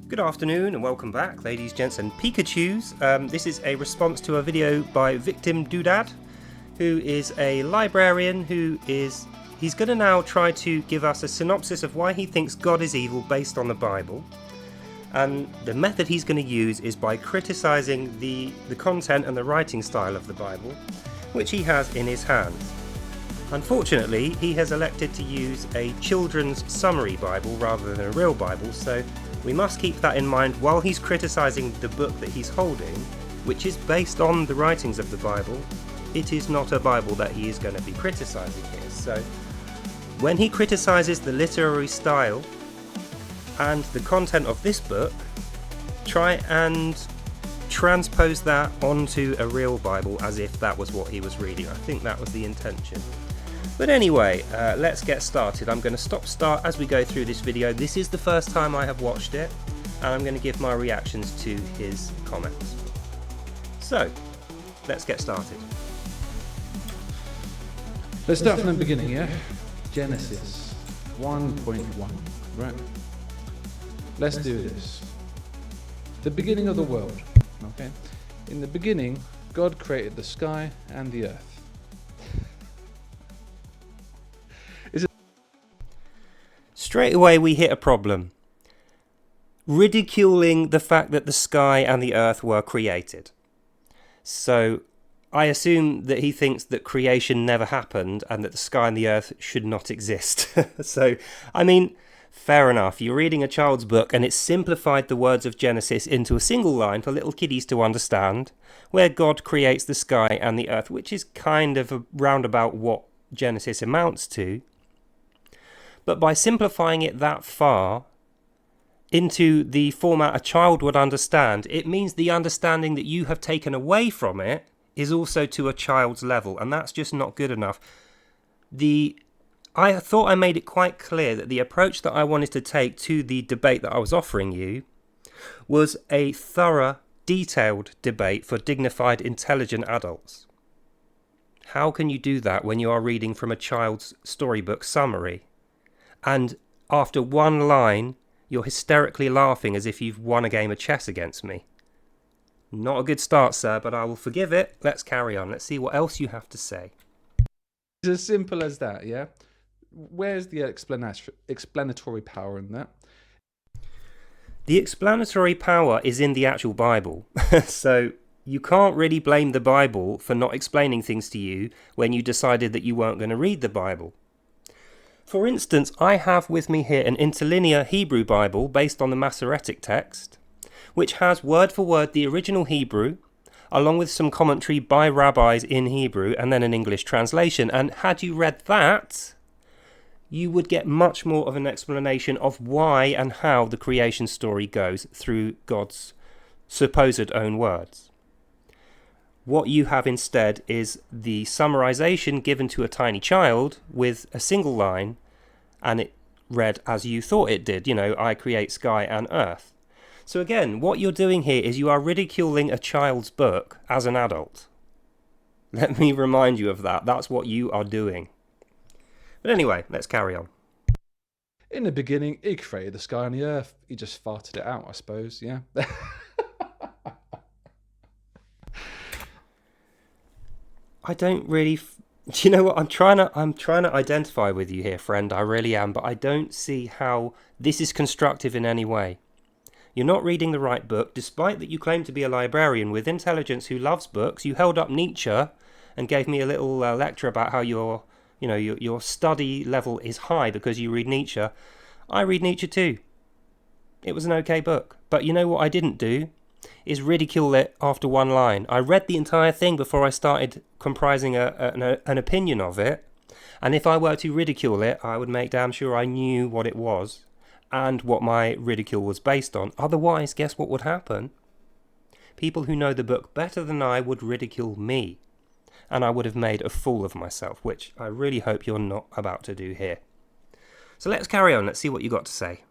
Good afternoon and welcome back, ladies, gents and Pikachus. This is a response to a video by Victim Doodad, who is a librarian he's going to now try to give us a synopsis of why he thinks God is evil based on the Bible. And the method he's going to use is by criticising the content and the writing style of the Bible, which he has in his hands. Unfortunately, he has elected to use a children's summary Bible rather than a real Bible, so we must keep that in mind while he's criticising the book that he's holding, which is based on the writings of the Bible. It is not a Bible that he is going to be criticising here. So when he criticises the literary style and the content of this book, try and transpose that onto a real Bible as if that was what he was reading. I think that was the intention. But anyway, let's get started. I'm going to stop-start as we go through this video. This is the first time I have watched it, and I'm going to give my reactions to his comments. So, let's get started. Let's start from the beginning, yeah? Genesis 1.1, right? Let's do this. The beginning of the world, okay? In the beginning, God created the sky and the earth. Straight away we hit a problem. Ridiculing the fact that the sky and the earth were created. So I assume that he thinks that creation never happened and that the sky and the earth should not exist. So, I mean, fair enough. You're reading a child's book and it's simplified the words of Genesis into a single line for little kiddies to understand, where God creates the sky and the earth, which is kind of a roundabout what Genesis amounts to. But by simplifying it that far into the format a child would understand, it means the understanding that you have taken away from it is also to a child's level, and that's just not good enough. I thought I made it quite clear that the approach that I wanted to take to the debate that I was offering you was a thorough, detailed debate for dignified, intelligent adults. How can you do that when you are reading from a child's storybook summary? And after one line, you're hysterically laughing as if you've won a game of chess against me. Not a good start, sir, but I will forgive it. Let's carry on. Let's see what else you have to say. It's as simple as that, yeah? Where's the explanatory power in that? The explanatory power is in the actual Bible. So you can't really blame the Bible for not explaining things to you when you decided that you weren't going to read the Bible. For instance, I have with me here an interlinear Hebrew Bible based on the Masoretic text, which has word for word the original Hebrew, along with some commentary by rabbis in Hebrew and then an English translation. And had you read that, you would get much more of an explanation of why and how the creation story goes through God's supposed own words. What you have instead is the summarization given to a tiny child with a single line, and it read as you thought it did. You know, I create sky and earth. So again, what you're doing here is you are ridiculing a child's book as an adult. Let me remind you of that. That's what you are doing. But anyway, let's carry on. In the beginning, he created the sky and the earth. He just farted it out, I suppose, yeah? I don't really... Do you know what? I'm trying to identify with you here, friend. I really am. But I don't see how this is constructive in any way. You're not reading the right book. Despite that you claim to be a librarian with intelligence who loves books, you held up Nietzsche and gave me a little lecture about how your study level is high because you read Nietzsche. I read Nietzsche too. It was an okay book. But you know what I didn't do? Is ridicule it after one line. I read the entire thing before I started comprising an opinion of it, and if I were to ridicule it, I would make damn sure I knew what it was and what my ridicule was based on. Otherwise, guess what would happen? People who know the book better than I would ridicule me, and I would have made a fool of myself, which I really hope you're not about to do here. So let's carry on. Let's see what you got to say.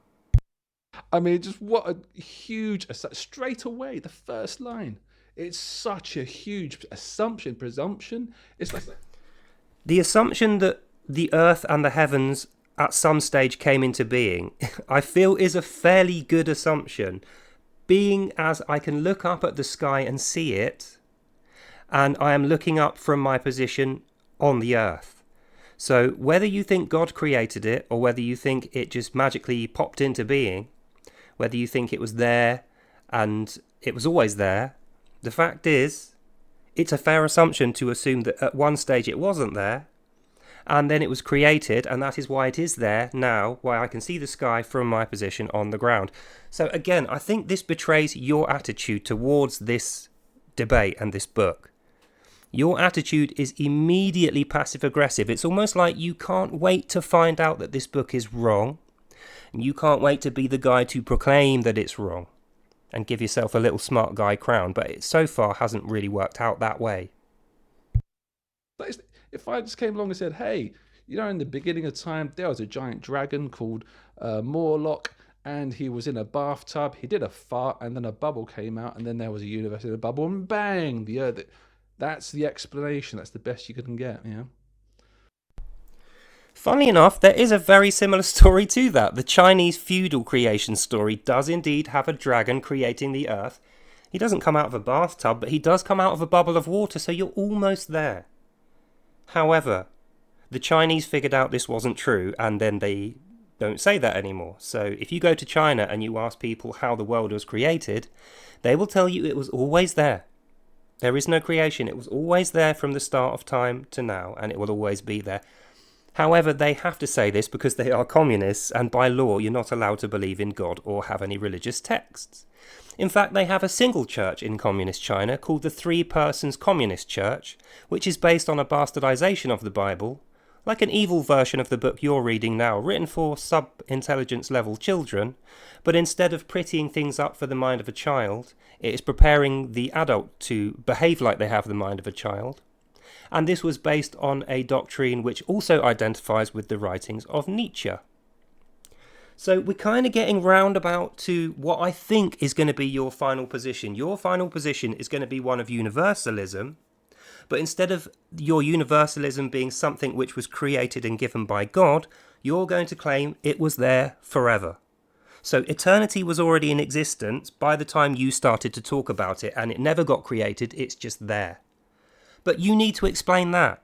I mean, just what a huge... Straight away, the first line. It's such a huge presumption. It's like... The assumption that the earth and the heavens at some stage came into being, I feel is a fairly good assumption, being as I can look up at the sky and see it, and I am looking up from my position on the earth. So whether you think God created it, or whether you think it just magically popped into being, whether you think it was there and it was always there, the fact is, it's a fair assumption to assume that at one stage it wasn't there, and then it was created, and that is why it is there now, why I can see the sky from my position on the ground. So again, I think this betrays your attitude towards this debate and this book. Your attitude is immediately passive-aggressive. It's almost like you can't wait to find out that this book is wrong, and you can't wait to be the guy to proclaim that it's wrong and give yourself a little smart guy crown, but it so far hasn't really worked out that way. If I just came along and said, hey, in the beginning of time, there was a giant dragon called Morlock, and he was in a bathtub, he did a fart, and then a bubble came out, and then there was a universe in a bubble, and bang, the earth. That's the explanation. That's the best you can get, yeah? Funnily enough, there is a very similar story to that. The Chinese feudal creation story does indeed have a dragon creating the earth. He doesn't come out of a bathtub, but he does come out of a bubble of water, so you're almost there. However, the Chinese figured out this wasn't true, and then they don't say that anymore. So if you go to China and you ask people how the world was created, they will tell you it was always there. There is no creation. It was always there from the start of time to now, and it will always be there. However, they have to say this because they are communists, and by law you're not allowed to believe in God or have any religious texts. In fact, they have a single church in communist China called the Three Persons Communist Church, which is based on a bastardization of the Bible, like an evil version of the book you're reading now, written for sub-intelligence level children, but instead of prettying things up for the mind of a child, it is preparing the adult to behave like they have the mind of a child. And this was based on a doctrine which also identifies with the writings of Nietzsche. So we're kind of getting roundabout to what I think is going to be your final position. Your final position is going to be one of universalism, but instead of your universalism being something which was created and given by God, you're going to claim it was there forever. So eternity was already in existence by the time you started to talk about it, and it never got created, it's just there. But you need to explain that.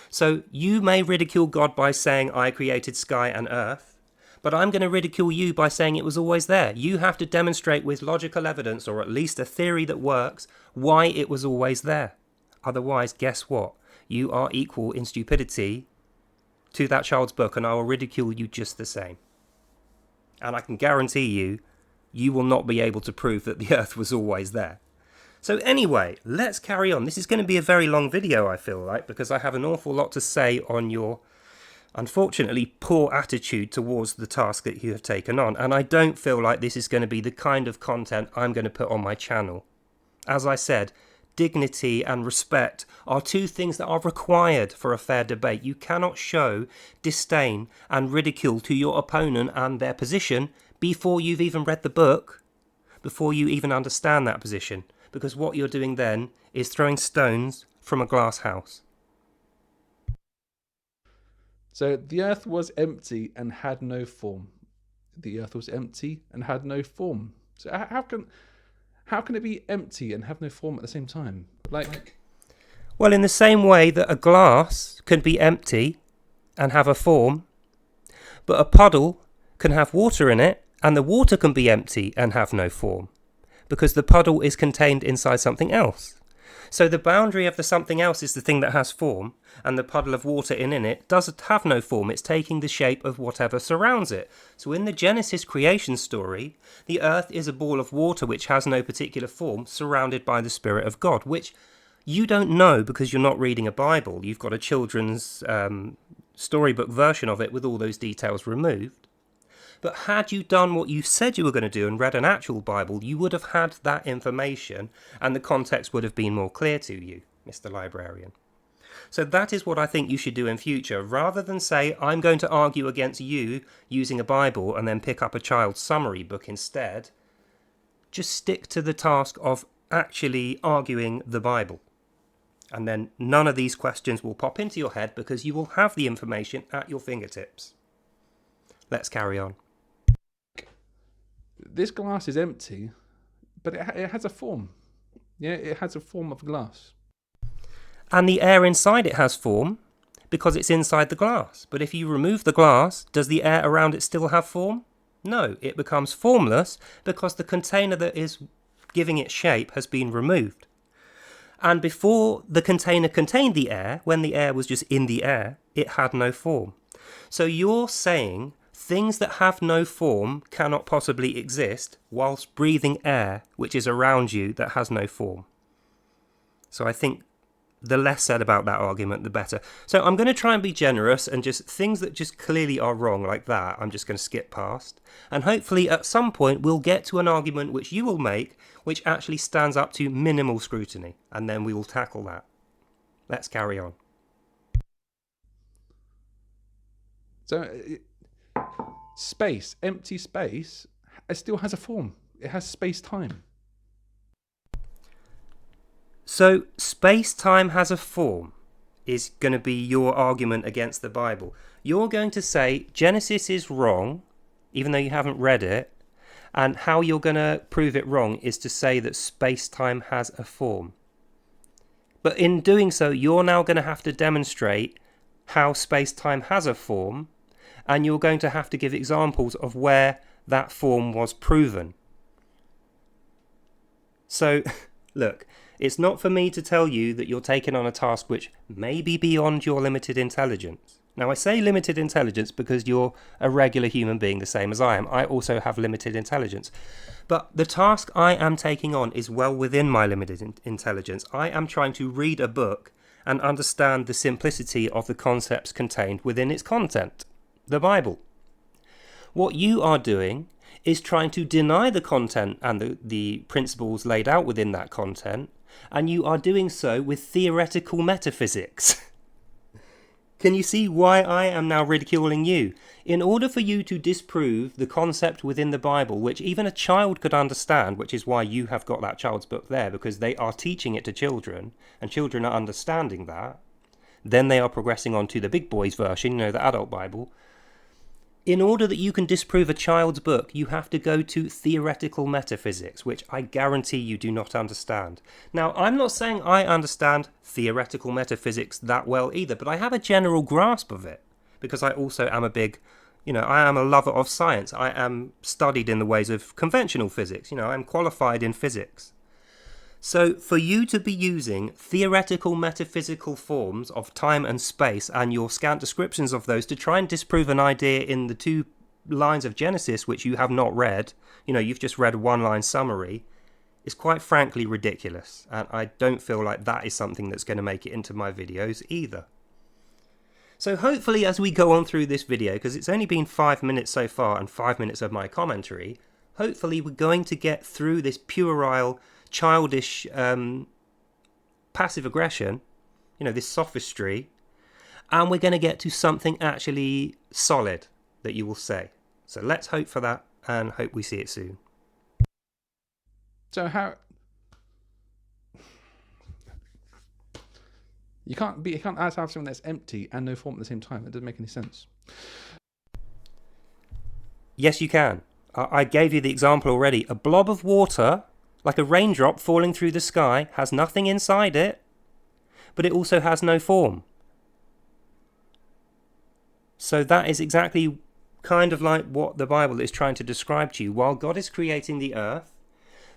So you may ridicule God by saying, I created sky and earth, but I'm going to ridicule you by saying it was always there. You have to demonstrate with logical evidence, or at least a theory that works, why it was always there. Otherwise, guess what? You are equal in stupidity to that child's book, and I will ridicule you just the same. And I can guarantee you, you will not be able to prove that the earth was always there. So anyway, let's carry on. This is going to be a very long video, I feel like, because I have an awful lot to say on your, unfortunately, poor attitude towards the task that you have taken on. And I don't feel like this is going to be the kind of content I'm going to put on my channel. As I said, dignity and respect are two things that are required for a fair debate. You cannot show disdain and ridicule to your opponent and their position before you've even read the book, before you even understand that position. Because what you're doing then is throwing stones from a glass house. So the earth was empty and had no form. The earth was empty and had no form. So how can it be empty and have no form at the same time? Well, in the same way that a glass can be empty and have a form, but a puddle can have water in it, and the water can be empty and have no form, because the puddle is contained inside something else. So the boundary of the something else is the thing that has form, and the puddle of water in it doesn't have no form. It's taking the shape of whatever surrounds it. So in the Genesis creation story, the earth is a ball of water which has no particular form, surrounded by the Spirit of God, which you don't know because you're not reading a Bible. You've got a children's storybook version of it with all those details removed. But had you done what you said you were going to do and read an actual Bible, you would have had that information and the context would have been more clear to you, Mr. Librarian. So that is what I think you should do in future. Rather than say, I'm going to argue against you using a Bible and then pick up a child's summary book instead, just stick to the task of actually arguing the Bible. And then none of these questions will pop into your head because you will have the information at your fingertips. Let's carry on. This glass is empty, but it has a form. Yeah, it has a form of glass. And the air inside it has form because it's inside the glass. But if you remove the glass, does the air around it still have form? No, it becomes formless because the container that is giving it shape has been removed. And before the container contained the air, when the air was just in the air, it had no form. So you're saying things that have no form cannot possibly exist whilst breathing air which is around you that has no form. So I think the less said about that argument, the better. So I'm going to try and be generous, and just things that just clearly are wrong like that, I'm just going to skip past. And hopefully at some point we'll get to an argument which you will make, which actually stands up to minimal scrutiny, and then we will tackle that. Let's carry on. So, space, empty space, it still has a form. It has space-time. So space-time has a form is going to be your argument against the Bible. You're going to say Genesis is wrong, even though you haven't read it, and how you're going to prove it wrong is to say that space-time has a form. But in doing so, you're now going to have to demonstrate how space-time has a form, and you're going to have to give examples of where that form was proven. So, look, it's not for me to tell you that you're taking on a task which may be beyond your limited intelligence. Now, I say limited intelligence because you're a regular human being the same as I am. I also have limited intelligence. But the task I am taking on is well within my limited intelligence. I am trying to read a book and understand the simplicity of the concepts contained within its content, the Bible. What you are doing is trying to deny the content and the principles laid out within that content, and you are doing so with theoretical metaphysics. Can you see why I am now ridiculing you? In order for you to disprove the concept within the Bible, which even a child could understand, which is why you have got that child's book there, because they are teaching it to children, and children are understanding that, then they are progressing on to the big boys version, the adult Bible. In order that you can disprove a child's book, you have to go to theoretical metaphysics, which I guarantee you do not understand. Now, I'm not saying I understand theoretical metaphysics that well either, but I have a general grasp of it, because I also am I am a lover of science. I am studied in the ways of conventional physics. I'm qualified in physics. So for you to be using theoretical metaphysical forms of time and space and your scant descriptions of those to try and disprove an idea in the 2 lines of Genesis, which you have not read, you've just read a 1-line summary, is quite frankly ridiculous. And I don't feel like that is something that's going to make it into my videos either. So hopefully as we go on through this video, because it's only been 5 minutes so far and 5 minutes of my commentary, hopefully we're going to get through this puerile, childish passive aggression, this sophistry, and we're going to get to something actually solid that you will say. So let's hope for that and hope we see it soon. So how you can't have something that's empty and no form at the same time. That doesn't make any sense. Yes, you can. I gave you the example already. A blob of water, like a raindrop falling through the sky, has nothing inside it, but it also has no form. So that is exactly kind of like what the Bible is trying to describe to you. While God is creating the earth,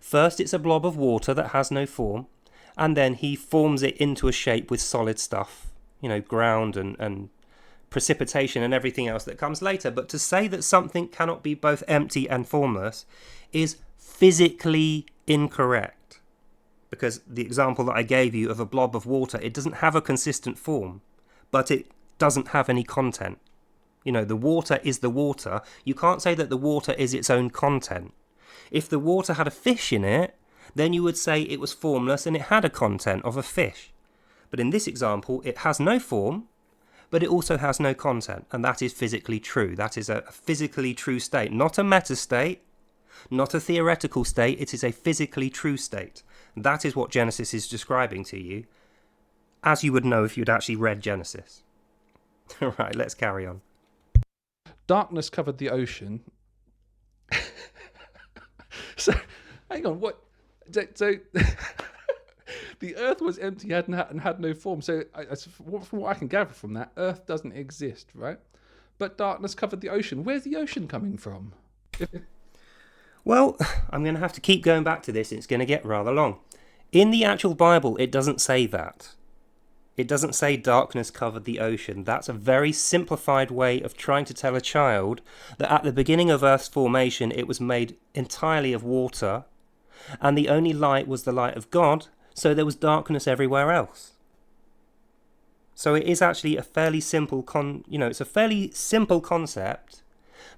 first it's a blob of water that has no form, and then he forms it into a shape with solid stuff, ground and precipitation and everything else that comes later. But to say that something cannot be both empty and formless is physically incorrect, because the example that I gave you of a blob of water, it doesn't have a consistent form, but it doesn't have any content. The water is the water. You can't say that the water is its own content. If the water had a fish in it, then you would say it was formless and it had a content of a fish. But in this example, it has no form, but it also has no content, and that is physically true. That is a physically true state, not a meta state, not a theoretical state. It is a physically true state. That is what Genesis is describing to you, as you would know if you'd actually read Genesis. All right, let's carry on. Darkness covered the ocean. So, hang on, what? So the Earth was empty and had no form. So, from what I can gather from that, Earth doesn't exist, right? But darkness covered the ocean. Where's the ocean coming from? Well, I'm going to have to keep going back to this. It's going to get rather long. In the actual Bible, it doesn't say that. It doesn't say darkness covered the ocean. That's a very simplified way of trying to tell a child that at the beginning of Earth's formation, it was made entirely of water, and the only light was the light of God, so there was darkness everywhere else. So it is actually a fairly simple it's a fairly simple concept,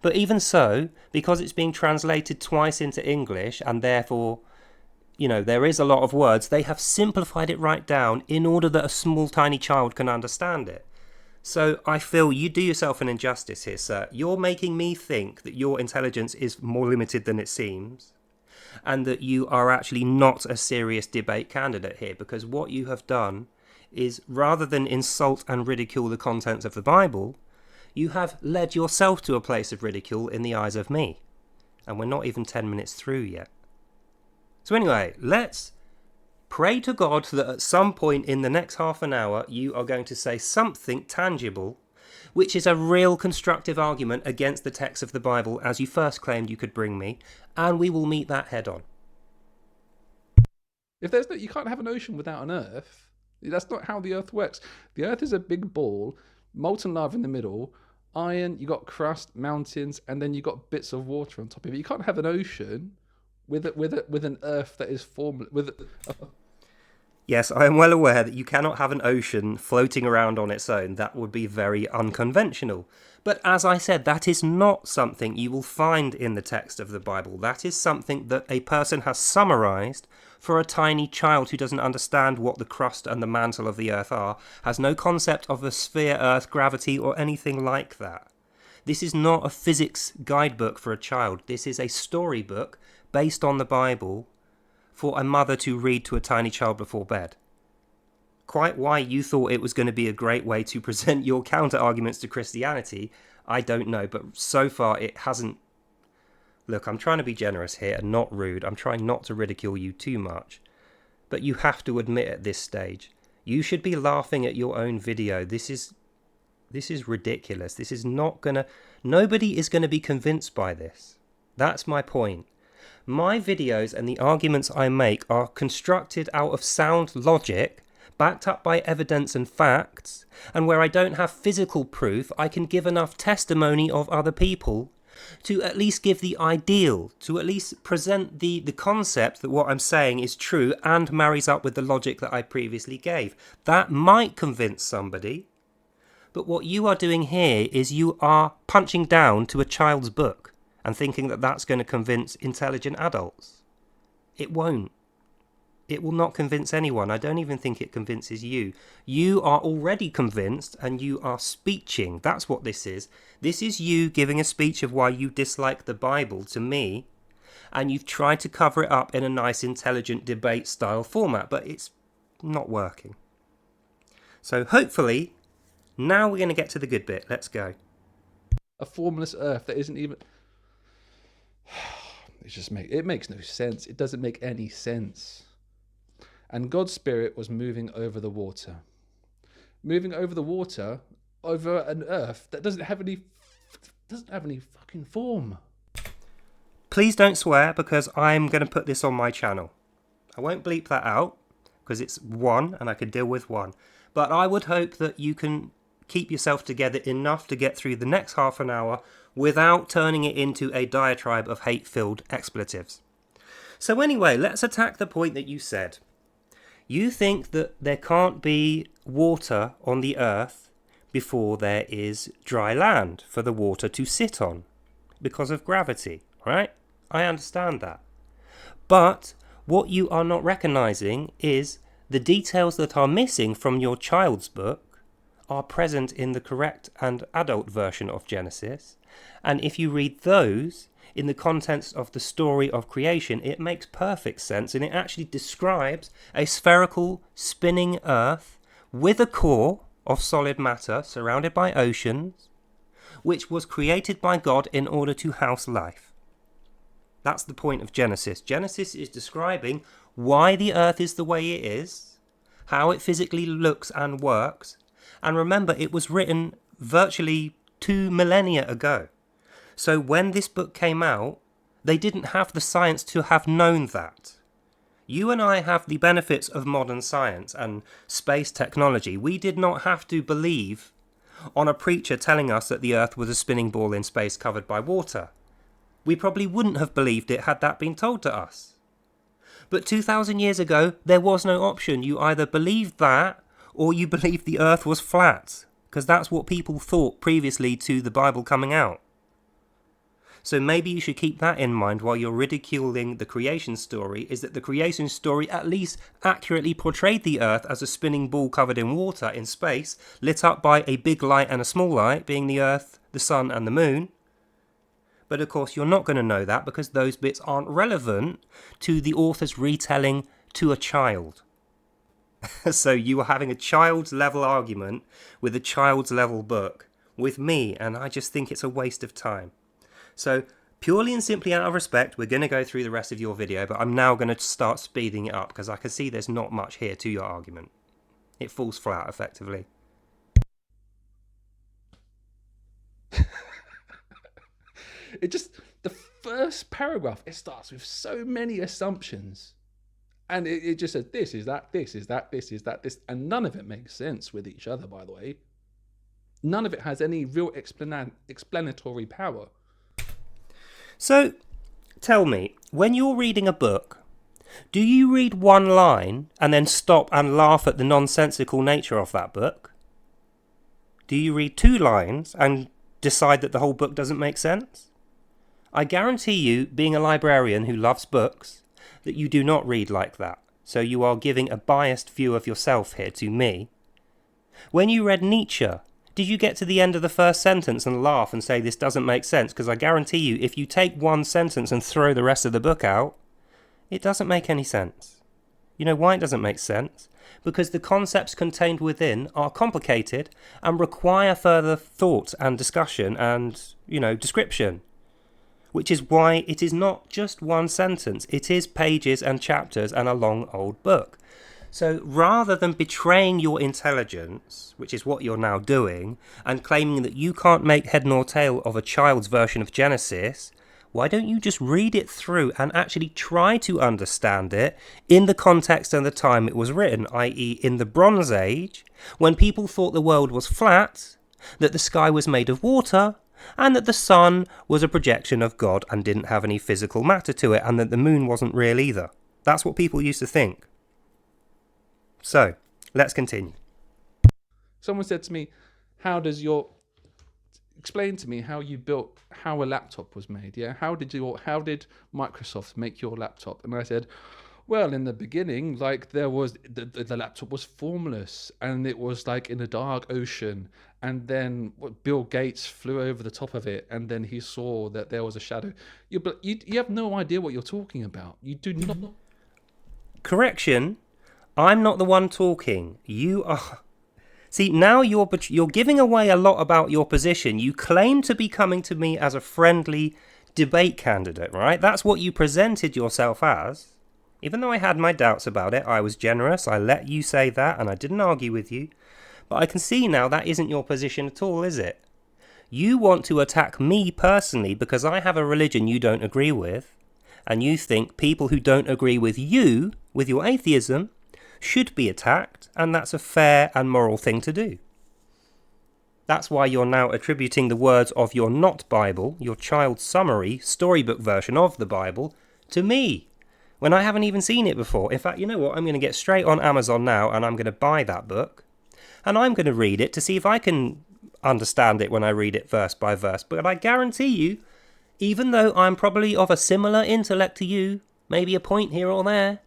but even so, because it's being translated twice into English, and therefore there is a lot of words, they have simplified it right down in order that a small, tiny child can understand it. So I feel you do yourself an injustice here, sir. You're making me think that your intelligence is more limited than it seems, and that you are actually not a serious debate candidate here, because what you have done is, rather than insult and ridicule the contents of the Bible, you have led yourself to a place of ridicule in the eyes of me. And we're not even 10 minutes through yet. So anyway, let's pray to God that at some point in the next half an hour, you are going to say something tangible, which is a real constructive argument against the text of the Bible as you first claimed you could bring me, and we will meet that head on. If there's you can't have an ocean without an Earth. That's not how the Earth works. The Earth is a big ball, molten lava in the middle, iron, you got crust, mountains, and then you got bits of water on top of it. You can't have an ocean with an Earth that is formed with. Yes, I am well aware that you cannot have an ocean floating around on its own. That would be very unconventional. But as I said, that is not something you will find in the text of the Bible. That is something that a person has summarized for a tiny child who doesn't understand what the crust and the mantle of the earth are, has no concept of a sphere, earth, gravity, or anything like that. This is not a physics guidebook for a child. This is a storybook based on the Bible for a mother to read to a tiny child before bed. Quite why you thought it was going to be a great way to present your counter-arguments to Christianity, I don't know, but so far it hasn't. Look, I'm trying to be generous here and not rude. I'm trying not to ridicule you too much. But you have to admit at this stage, you should be laughing at your own video. This is ridiculous. This is not gonna. Nobody is going to be convinced by this. That's my point. My videos and the arguments I make are constructed out of sound logic, backed up by evidence and facts, and where I don't have physical proof, I can give enough testimony of other people to at least give the ideal, to at least present the concept that what I'm saying is true and marries up with the logic that I previously gave. That might convince somebody, but what you are doing here is you are punching down to a child's book and thinking that that's going to convince intelligent adults. It won't. It will not convince anyone. I don't even think it convinces you. You are already convinced and you are speeching. That's what this is. This is you giving a speech of why you dislike the Bible to me, and you've tried to cover it up in a nice, intelligent debate style format, but it's not working. So hopefully, now we're going to get to the good bit. Let's go. A formless Earth that isn't even. It makes no sense. It doesn't make any sense. And God's Spirit was moving over the water. Moving over the water over an Earth that doesn't have any fucking form. Please don't swear, because I'm going to put this on my channel. I won't bleep that out because it's one and I can deal with one. But I would hope that you can keep yourself together enough to get through the next half an hour without turning it into a diatribe of hate-filled expletives. So anyway, let's attack the point that you said. You think that there can't be water on the earth before there is dry land for the water to sit on because of gravity, right? I understand that. But what you are not recognizing is the details that are missing from your child's book are present in the correct and adult version of Genesis. And if you read those in the context of the story of creation, it makes perfect sense, and it actually describes a spherical spinning earth with a core of solid matter surrounded by oceans, which was created by God in order to house life. That's the point of Genesis. Genesis is describing why the earth is the way it is, how it physically looks and works, and remember, it was written virtually 2 millennia ago. So when this book came out, they didn't have the science to have known that. You and I have the benefits of modern science and space technology. We did not have to believe on a preacher telling us that the earth was a spinning ball in space covered by water. We probably wouldn't have believed it had that been told to us. But 2,000 years ago, there was no option. You either believed that or you believed the earth was flat, because that's what people thought previously to the Bible coming out. So maybe you should keep that in mind while you're ridiculing the creation story, is that the creation story at least accurately portrayed the earth as a spinning ball covered in water in space, lit up by a big light and a small light, being the earth, the sun and the moon. But of course you're not going to know that because those bits aren't relevant to the author's retelling to a child. So you are having a child's level argument with a child's level book with me, and I just think it's a waste of time. So purely and simply out of respect, we're going to go through the rest of your video, but I'm now going to start speeding it up because I can see there's not much here to your argument. It falls flat, effectively. The first paragraph, it starts with so many assumptions. And it just says, this is that, this is that, this is that, this. And none of it makes sense with each other, by the way. None of it has any real explanatory power. So, tell me, when you're reading a book, do you read one line and then stop and laugh at the nonsensical nature of that book? Do you read 2 lines and decide that the whole book doesn't make sense? I guarantee you, being a librarian who loves books, that you do not read like that. So you are giving a biased view of yourself here to me. When you read Nietzsche, did you get to the end of the first sentence and laugh and say this doesn't make sense? Because I guarantee you, if you take one sentence and throw the rest of the book out, it doesn't make any sense. You know why it doesn't make sense? Because the concepts contained within are complicated and require further thought and discussion and, description. Which is why it is not just one sentence. It is pages and chapters and a long old book. So rather than betraying your intelligence, which is what you're now doing, and claiming that you can't make head nor tail of a child's version of Genesis, why don't you just read it through and actually try to understand it in the context and the time it was written, i.e. in the Bronze Age, when people thought the world was flat, that the sky was made of water, and that the sun was a projection of God and didn't have any physical matter to it, and that the moon wasn't real either. That's what people used to think. So, let's continue. Someone said to me, explain to me how a laptop was made, yeah? How did Microsoft make your laptop? And I said, well, in the beginning, there was, the laptop was formless, and it was in a dark ocean, and then Bill Gates flew over the top of it, and then he saw that there was a shadow. You have no idea what you're talking about. You do not. Correction. I'm not the one talking. You are. See, now you're giving away a lot about your position. You claim to be coming to me as a friendly debate candidate, right? That's what you presented yourself as. Even though I had my doubts about it, I was generous. I let you say that, and I didn't argue with you. But I can see now that isn't your position at all, is it? You want to attack me personally because I have a religion you don't agree with, and you think people who don't agree with you, with your atheism, should be attacked, and that's a fair and moral thing to do. That's why you're now attributing the words of your not Bible, your child's summary, storybook version of the Bible, to me, when I haven't even seen it before. In fact, you know what? I'm going to get straight on Amazon now, and I'm going to buy that book, and I'm going to read it to see if I can understand it when I read it verse by verse. But I guarantee you, even though I'm probably of a similar intellect to you, maybe a point here or there,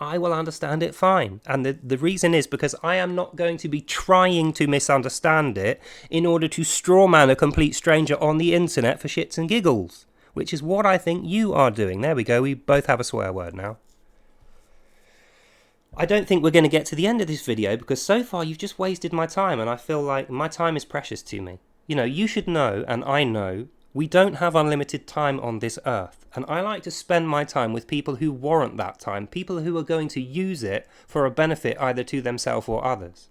I will understand it fine. And the reason is because I am not going to be trying to misunderstand it in order to strawman a complete stranger on the internet for shits and giggles, which is what I think you are doing. There we go, we both have a swear word now. I don't think we're going to get to the end of this video because so far you've just wasted my time, and I feel like my time is precious to me. You should know, and I know, we don't have unlimited time on this earth. And I like to spend my time with people who warrant that time, people who are going to use it for a benefit either to themselves or others.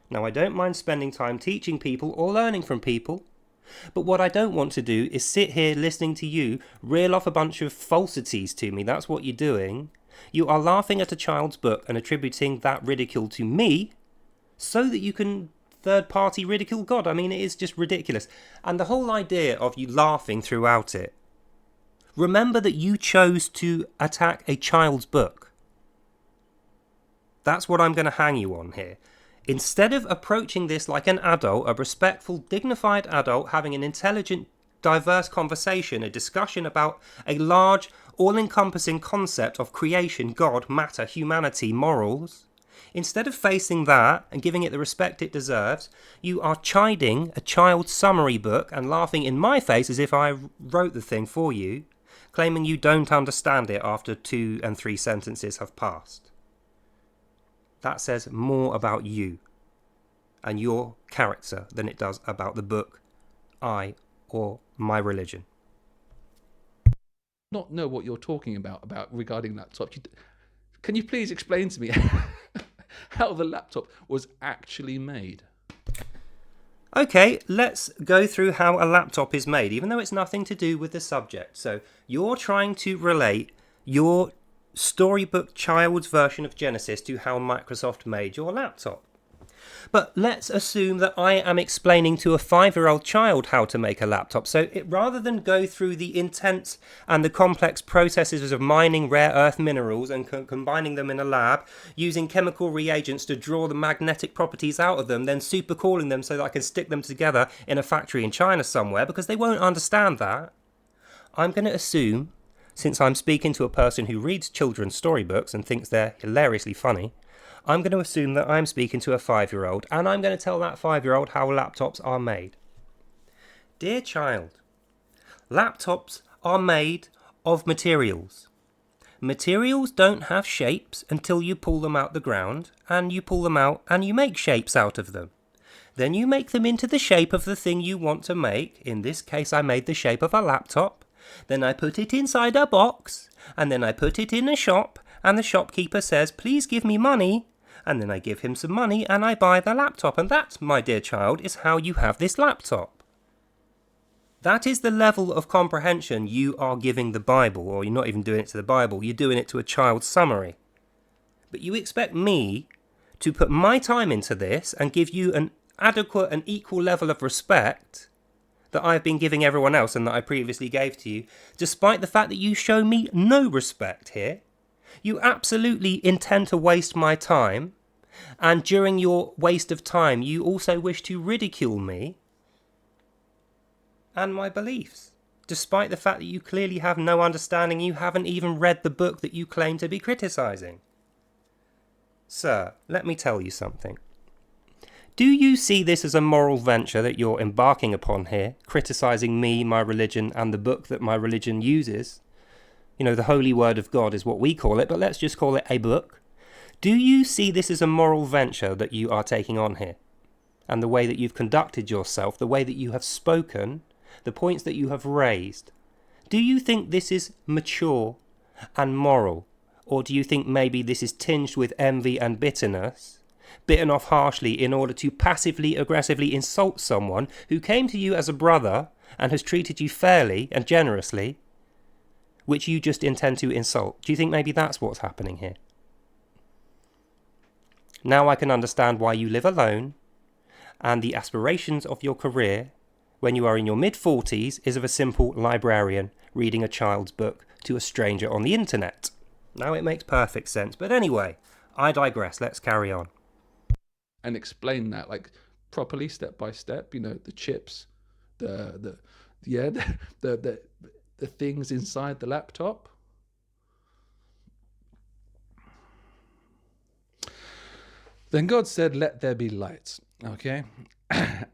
Now, I don't mind spending time teaching people or learning from people, but what I don't want to do is sit here listening to you reel off a bunch of falsities to me. That's what you're doing. You are laughing at a child's book and attributing that ridicule to me so that you can third-party ridicule God. I mean, it is just ridiculous. And the whole idea of you laughing throughout it, remember that you chose to attack a child's book. That's what I'm going to hang you on here. Instead of approaching this like an adult, a respectful, dignified adult, having an intelligent, diverse conversation, a discussion about a large, all-encompassing concept of creation, God, matter, humanity, morals, instead of facing that and giving it the respect it deserves, you are chiding a child's summary book and laughing in my face as if I wrote the thing for you, claiming you don't understand it after 2 and 3 sentences have passed. That says more about you and your character than it does about the book, I, or my religion. Not know what you're talking about regarding laptop. Can you please explain to me how the laptop was actually made? Okay, let's go through how a laptop is made, even though it's nothing to do with the subject. So you're trying to relate your storybook child's version of Genesis to how Microsoft made your laptop. But let's assume that I am explaining to a 5-year-old child how to make a laptop. So rather than go through the intense and the complex processes of mining rare earth minerals and combining them in a lab, using chemical reagents to draw the magnetic properties out of them, then supercooling them so that I can stick them together in a factory in China somewhere, because they won't understand that, I'm going to assume, since I'm speaking to a person who reads children's storybooks and thinks they're hilariously funny, I'm going to assume that I'm speaking to a 5-year-old, and I'm going to tell that 5-year-old how laptops are made. Dear child, laptops are made of materials. Materials don't have shapes until you pull them out the ground, and you pull them out and you make shapes out of them. Then you make them into the shape of the thing you want to make. In this case, I made the shape of a laptop. Then I put it inside a box, and then I put it in a shop, and the shopkeeper says, please give me money. And then I give him some money and I buy the laptop. And that, my dear child, is how you have this laptop. That is the level of comprehension you are giving the Bible, or you're not even doing it to the Bible, you're doing it to a child's summary. But you expect me to put my time into this and give you an adequate and equal level of respect that I've been giving everyone else and that I previously gave to you, despite the fact that you show me no respect here. You absolutely intend to waste my time, and during your waste of time, you also wish to ridicule me and my beliefs, despite the fact that you clearly have no understanding. You haven't even read the book that you claim to be criticising. Sir, let me tell you something. Do you see this as a moral venture that you're embarking upon here, criticising me, my religion, and the book that my religion uses? The holy word of God is what we call it, but let's just call it a book. Do you see this as a moral venture that you are taking on here? And the way that you've conducted yourself, the way that you have spoken, the points that you have raised. Do you think this is mature and moral? Or do you think maybe this is tinged with envy and bitterness, bitten off harshly in order to passively, aggressively insult someone who came to you as a brother and has treated you fairly and generously, which you just intend to insult? Do you think maybe that's what's happening here? Now I can understand why you live alone, and the aspirations of your career when you are in your mid-40s is of a simple librarian reading a child's book to a stranger on the internet. Now it makes perfect sense, but anyway, I digress. Let's carry on. And explain that, like, properly, step by step, the chips, the things inside the laptop. Then God said, let there be light. Okay?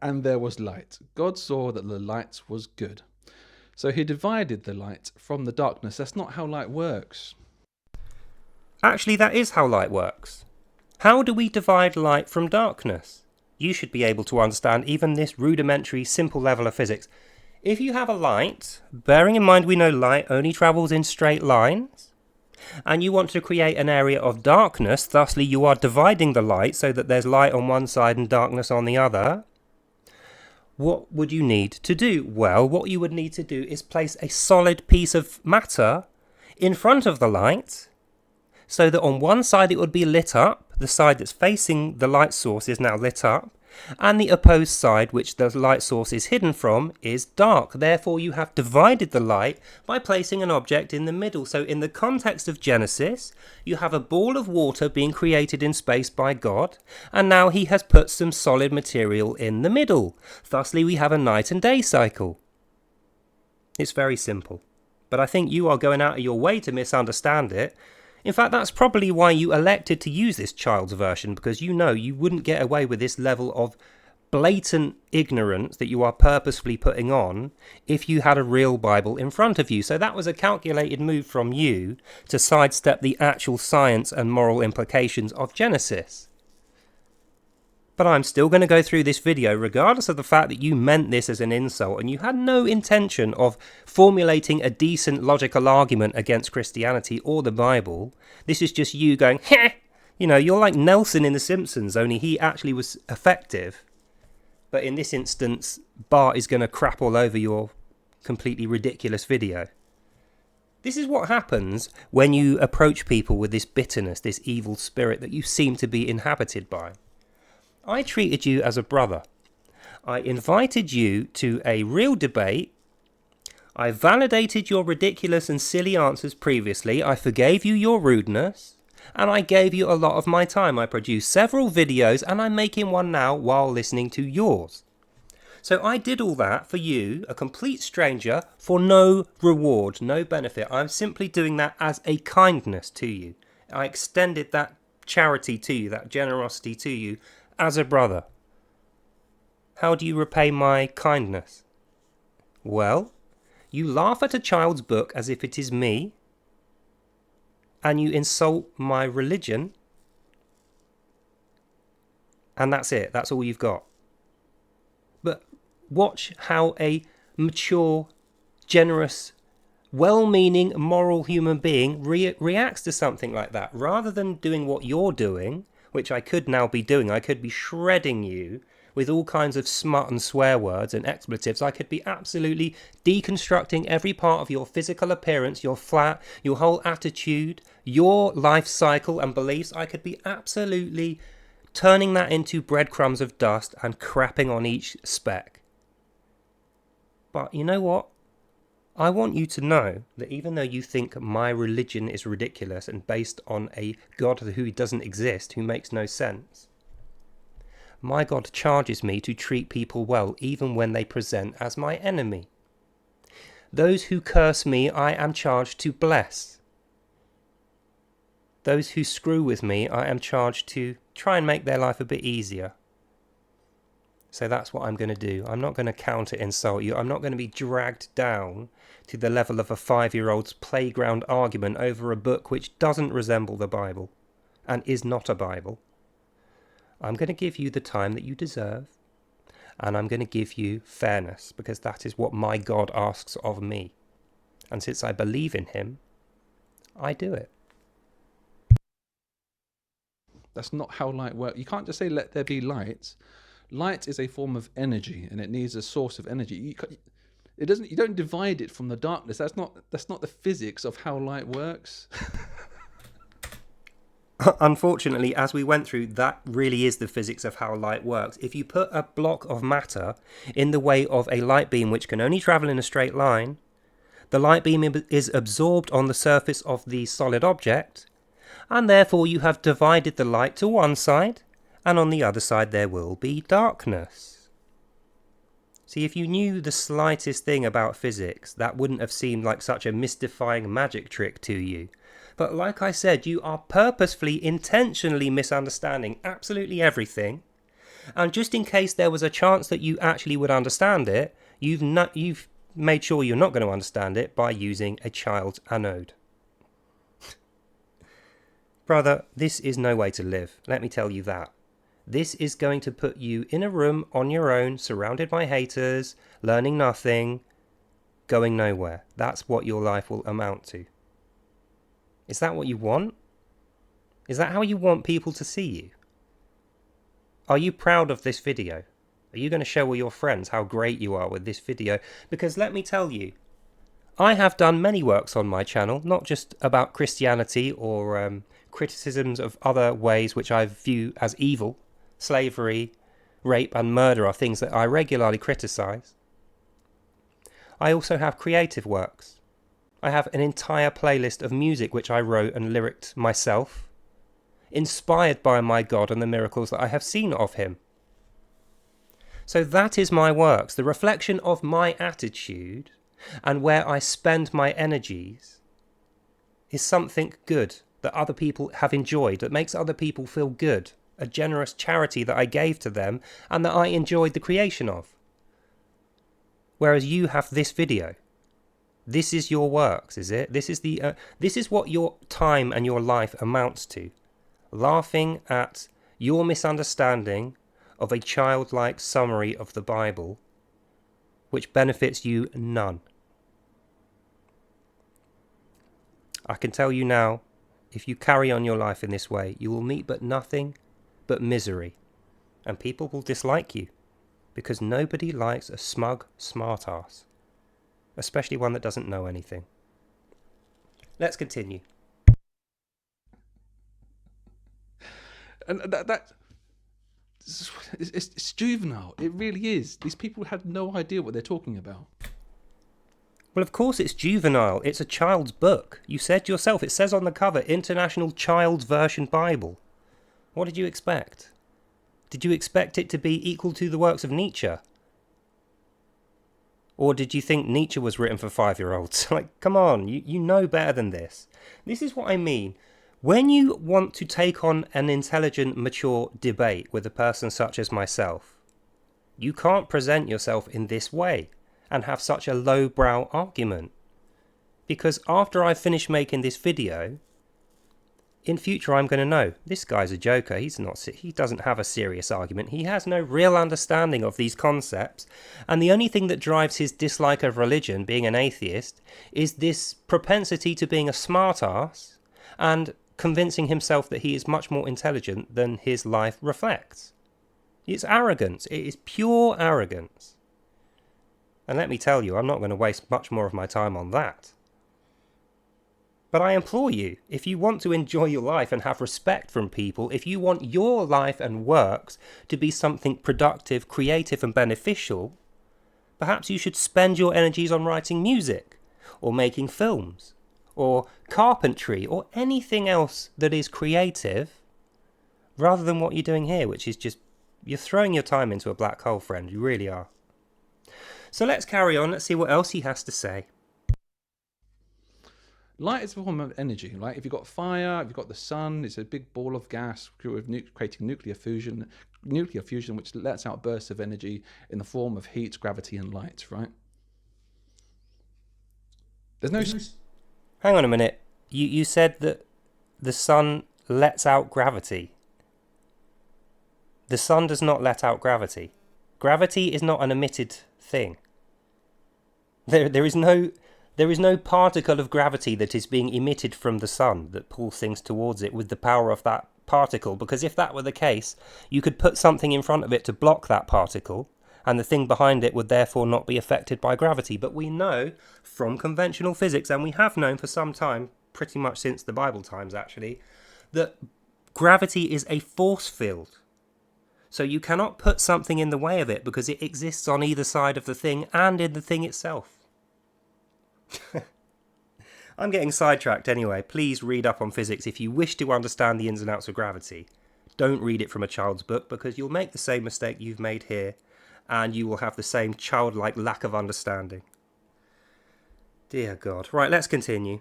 And there was light. God saw that the light was good. So he divided the light from the darkness. That's not how light works. Actually, that is how light works. How do we divide light from darkness? you should be able to understand even this rudimentary, simple level of physics. If you have a light, bearing in mind we know light only travels in straight lines, and you want to create an area of darkness, thusly you are dividing the light so that there's light on one side and darkness on the other, what would you need to do? Well, what you would need to do is place a solid piece of matter in front of the light, so that on one side it would be lit up, the side that's facing the light source is now lit up, and the opposed side, which the light source is hidden from, is dark. Therefore, you have divided the light by placing an object in the middle. So in the context of Genesis, you have a ball of water being created in space by God, and now he has put some solid material in the middle. Thusly, we have a night and day cycle. It's very simple, but I think you are going out of your way to misunderstand it. In fact, that's probably why you elected to use this child's version, because you know you wouldn't get away with this level of blatant ignorance that you are purposefully putting on if you had a real Bible in front of you. So that was a calculated move from you to sidestep the actual science and moral implications of Genesis. But I'm still going to go through this video regardless of the fact that you meant this as an insult and you had no intention of formulating a decent logical argument against Christianity or the Bible. This is just you going, heh! You know, you're like Nelson in The Simpsons, only he actually was effective. But in this instance, Bart is going to crap all over your completely ridiculous video. This is what happens when you approach people with this bitterness, this evil spirit that you seem to be inhabited by. I treated you as a brother. I invited you to a real debate. I validated your ridiculous and silly answers previously. I forgave you your rudeness. And I gave you a lot of my time. I produced several videos and I'm making one now while listening to yours. So I did all that for you, a complete stranger, for no reward, no benefit. I'm simply doing that as a kindness to you. I extended that charity to you, that generosity to you, as a brother. How do you repay my kindness? Well, you laugh at a child's book as if it is me, and you insult my religion, and that's it. That's all you've got. But watch how a mature, generous, well-meaning, moral human being reacts to something like that. Rather than doing what you're doing, which I could now be doing. I could be shredding you with all kinds of smut and swear words and expletives. I could be absolutely deconstructing every part of your physical appearance, your flat, your whole attitude, your life cycle and beliefs. I could be absolutely turning that into breadcrumbs of dust and crapping on each speck. But you know what? I want you to know that even though you think my religion is ridiculous and based on a God who doesn't exist, who makes no sense, my God charges me to treat people well even when they present as my enemy. Those who curse me, I am charged to bless. Those who screw with me, I am charged to try and make their life a bit easier. So that's what I'm going to do. I'm not going to counter insult you. I'm not going to be dragged down to the level of a 5-year-old's playground argument over a book which doesn't resemble the Bible and is not a Bible. I'm going to give you the time that you deserve, and I'm going to give you fairness, because that is what my God asks of me. And since I believe in him, I do it. That's not how light works. You can't just say, let there be light. Light is a form of energy, and it needs a source of energy. You don't divide it from the darkness. That's not the physics of how light works. Unfortunately, as we went through, that really is the physics of how light works. If you put a block of matter in the way of a light beam which can only travel in a straight line, the light beam is absorbed on the surface of the solid object, and therefore you have divided the light to one side, and on the other side there will be darkness. See, if you knew the slightest thing about physics, that wouldn't have seemed like such a mystifying magic trick to you. But like I said, you are purposefully, intentionally misunderstanding absolutely everything. And just in case there was a chance that you actually would understand it, you've made sure you're not going to understand it by using a child's anode. Brother, this is no way to live. Let me tell you that. This is going to put you in a room on your own, surrounded by haters, learning nothing, going nowhere. That's what your life will amount to. Is that what you want? Is that how you want people to see you? Are you proud of this video? Are you going to show all your friends how great you are with this video? Because let me tell you, I have done many works on my channel, not just about Christianity or criticisms of other ways which I view as evil. Slavery, rape and murder are things that I regularly criticize. I also have creative works. I have an entire playlist of music which I wrote and lyricked myself, inspired by my God and the miracles that I have seen of him. So that is my works, the reflection of my attitude, and where I spend my energies is something good that other people have enjoyed, that makes other people feel good, a generous charity that I gave to them and that I enjoyed the creation of. Whereas you have this video. This is your works, is it? This is what your time and your life amounts to. Laughing at your misunderstanding of a childlike summary of the Bible, which benefits you none. I can tell you now, if you carry on your life in this way, you will meet but nothing but misery, and people will dislike you, because nobody likes a smug smartass, especially one that doesn't know anything. Let's continue. And it's juvenile. It really is. These people had no idea what they're talking about. Well, of course it's juvenile. It's a child's book. You said yourself, it says on the cover, International Child's Version Bible. What did you expect? Did you expect it to be equal to the works of Nietzsche? Or did you think Nietzsche was written for 5-year-olds? Like, come on, you know better than this. This is what I mean. When you want to take on an intelligent, mature debate with a person such as myself, you can't present yourself in this way and have such a lowbrow argument. Because after I finish making this video, in future I'm going to know, this guy's a joker, he doesn't have a serious argument, he has no real understanding of these concepts, and the only thing that drives his dislike of religion, being an atheist, is this propensity to being a smartass and convincing himself that he is much more intelligent than his life reflects. It's arrogance, it is pure arrogance. And let me tell you, I'm not going to waste much more of my time on that. But I implore you, if you want to enjoy your life and have respect from people, if you want your life and works to be something productive, creative and beneficial, perhaps you should spend your energies on writing music, or making films, or carpentry, or anything else that is creative, rather than what you're doing here, which is just, you're throwing your time into a black hole, friend, you really are. So let's carry on, let's see what else he has to say. Light is a form of energy, right? If you've got fire, if you've got the sun, it's a big ball of gas creating nuclear fusion, which lets out bursts of energy in the form of heat, gravity, and light, right? There's no... Hang on a minute. You said that the sun lets out gravity. The sun does not let out gravity. Gravity is not an emitted thing. There is no particle of gravity that is being emitted from the sun that pulls things towards it with the power of that particle, because if that were the case, you could put something in front of it to block that particle, and the thing behind it would therefore not be affected by gravity. But we know from conventional physics, and we have known for some time, pretty much since the Bible times actually, that gravity is a force field. So you cannot put something in the way of it because it exists on either side of the thing and in the thing itself. I'm getting sidetracked anyway. Please read up on physics if you wish to understand the ins and outs of gravity. Don't read it from a child's book, because you'll make the same mistake you've made here and you will have the same childlike lack of understanding. Dear God. Right, let's continue.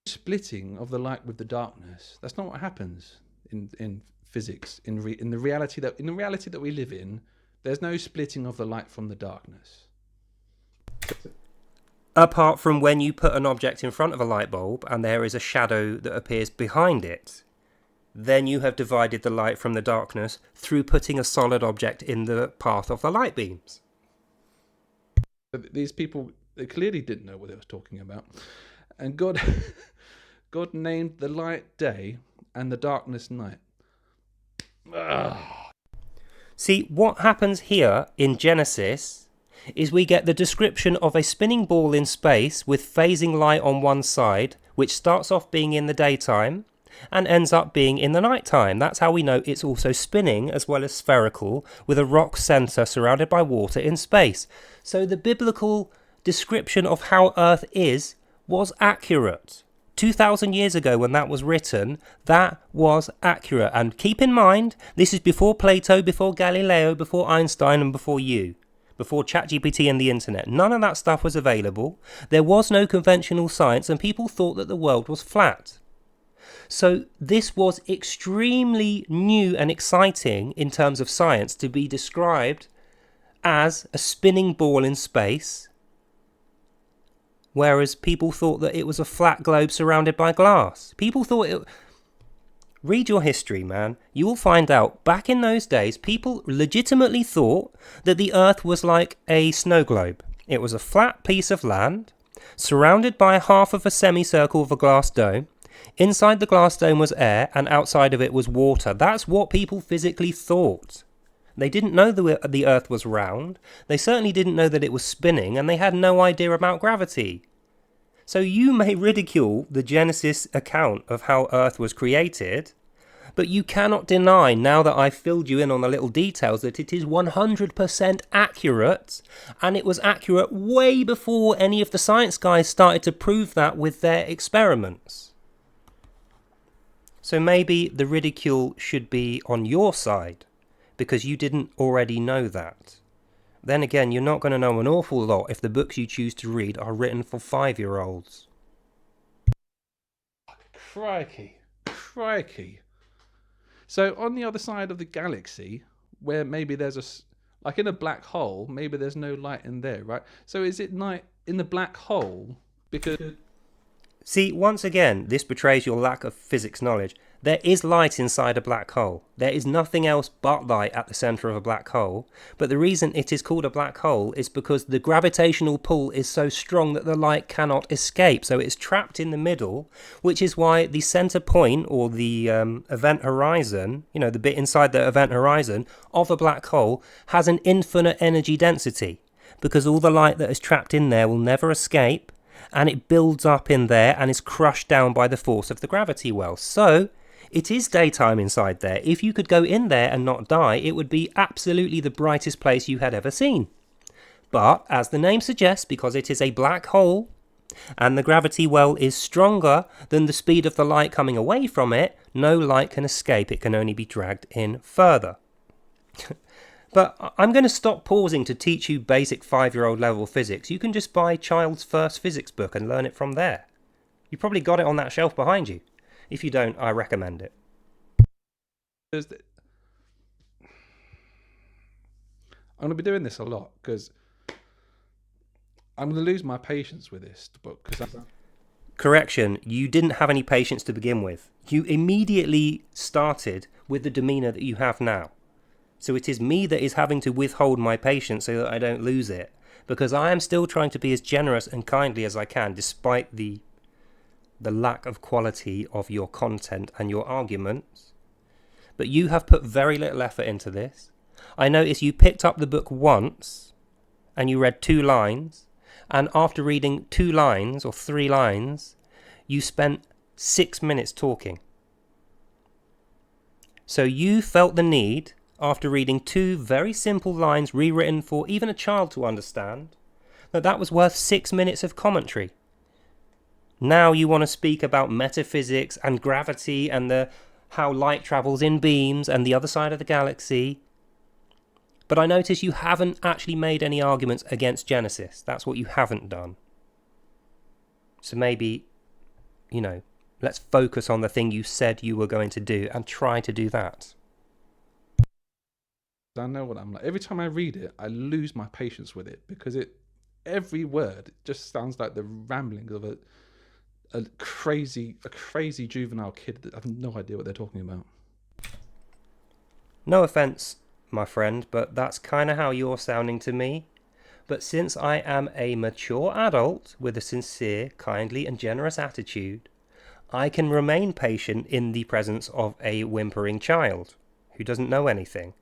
Splitting of the light with the darkness. That's not what happens in physics. In the reality that we live in, there's no splitting of the light from the darkness. Apart from when you put an object in front of a light bulb and there is a shadow that appears behind it. then you have divided the light from the darkness through putting a solid object in the path of the light beams. But these people, they clearly didn't know what they were talking about. And God, God named the light day and the darkness night. Ugh. See, what happens here in Genesis is we get the description of a spinning ball in space with phasing light on one side, which starts off being in the daytime and ends up being in the nighttime. That's how we know it's also spinning as well as spherical, with a rock centre surrounded by water in space. So the biblical description of how Earth is was accurate. 2,000 years ago when that was written, that was accurate. And keep in mind, this is before Plato, before Galileo, before Einstein, and before you. Before ChatGPT and the internet. None of that stuff was available. There was no conventional science, and people thought that the world was flat. So this was extremely new and exciting in terms of science to be described as a spinning ball in space, whereas people thought that it was a flat globe surrounded by glass. People thought it... Read your history, man. You will find out, back in those days, people legitimately thought that the Earth was like a snow globe. It was a flat piece of land, surrounded by half of a semicircle of a glass dome. Inside the glass dome was air, and outside of it was water. That's what people physically thought. They didn't know the Earth was round. They certainly didn't know that it was spinning, and they had no idea about gravity. So you may ridicule the Genesis account of how Earth was created, but you cannot deny, now that I've filled you in on the little details, that it is 100% accurate, and it was accurate way before any of the science guys started to prove that with their experiments. So maybe the ridicule should be on your side, because you didn't already know that. Then again, you're not going to know an awful lot if the books you choose to read are written for 5-year-olds. Crikey. Crikey. So on the other side of the galaxy, where maybe there's like in a black hole, maybe there's no light in there, right? So is it night in the black hole? Because... See, once again, this betrays your lack of physics knowledge. There is light inside a black hole. There is nothing else but light at the centre of a black hole. But the reason it is called a black hole is because the gravitational pull is so strong that the light cannot escape. So it's trapped in the middle, which is why the centre point, or the event horizon, you know, the bit inside the event horizon of a black hole, has an infinite energy density. Because all the light that is trapped in there will never escape, and it builds up in there and is crushed down by the force of the gravity well. So it is daytime inside there. If you could go in there and not die, it would be absolutely the brightest place you had ever seen. But, as the name suggests, because it is a black hole, and the gravity well is stronger than the speed of the light coming away from it, no light can escape. It can only be dragged in further. But I'm going to stop pausing to teach you basic 5-year-old level physics. You can just buy Child's First Physics book and learn it from there. You probably got it on that shelf behind you. If you don't, I recommend it. I'm going to be doing this a lot because I'm going to lose my patience with this book. Correction, you didn't have any patience to begin with. You immediately started with the demeanour that you have now. So it is me that is having to withhold my patience so that I don't lose it. Because I am still trying to be as generous and kindly as I can, despite the lack of quality of your content and your arguments. But you have put very little effort into this. I noticed you picked up the book once, and you read 2 lines, and after reading 2 lines, or 3 lines, you spent 6 minutes talking. So you felt the need, after reading 2 very simple lines rewritten for even a child to understand, that was worth 6 minutes of commentary. Now you want to speak about metaphysics and gravity and how light travels in beams and the other side of the galaxy. But I notice you haven't actually made any arguments against Genesis. That's what you haven't done. So maybe, let's focus on the thing you said you were going to do and try to do that. I know what I'm like. Every time I read it, I lose my patience with it because every word just sounds like the ramblings of a crazy juvenile kid that I have no idea what they're talking about. No offence, my friend, but that's kind of how you're sounding to me. But since I am a mature adult with a sincere, kindly and generous attitude, I can remain patient in the presence of a whimpering child who doesn't know anything.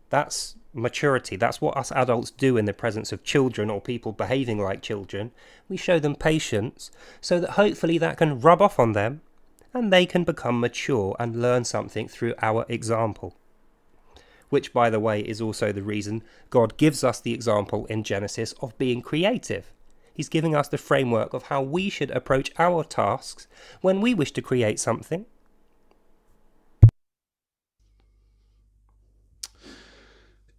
That's maturity. That's what us adults do in the presence of children or people behaving like children. We show them patience so that hopefully that can rub off on them and they can become mature and learn something through our example. Which, by the way, is also the reason God gives us the example in Genesis of being creative. He's giving us the framework of how we should approach our tasks when we wish to create something.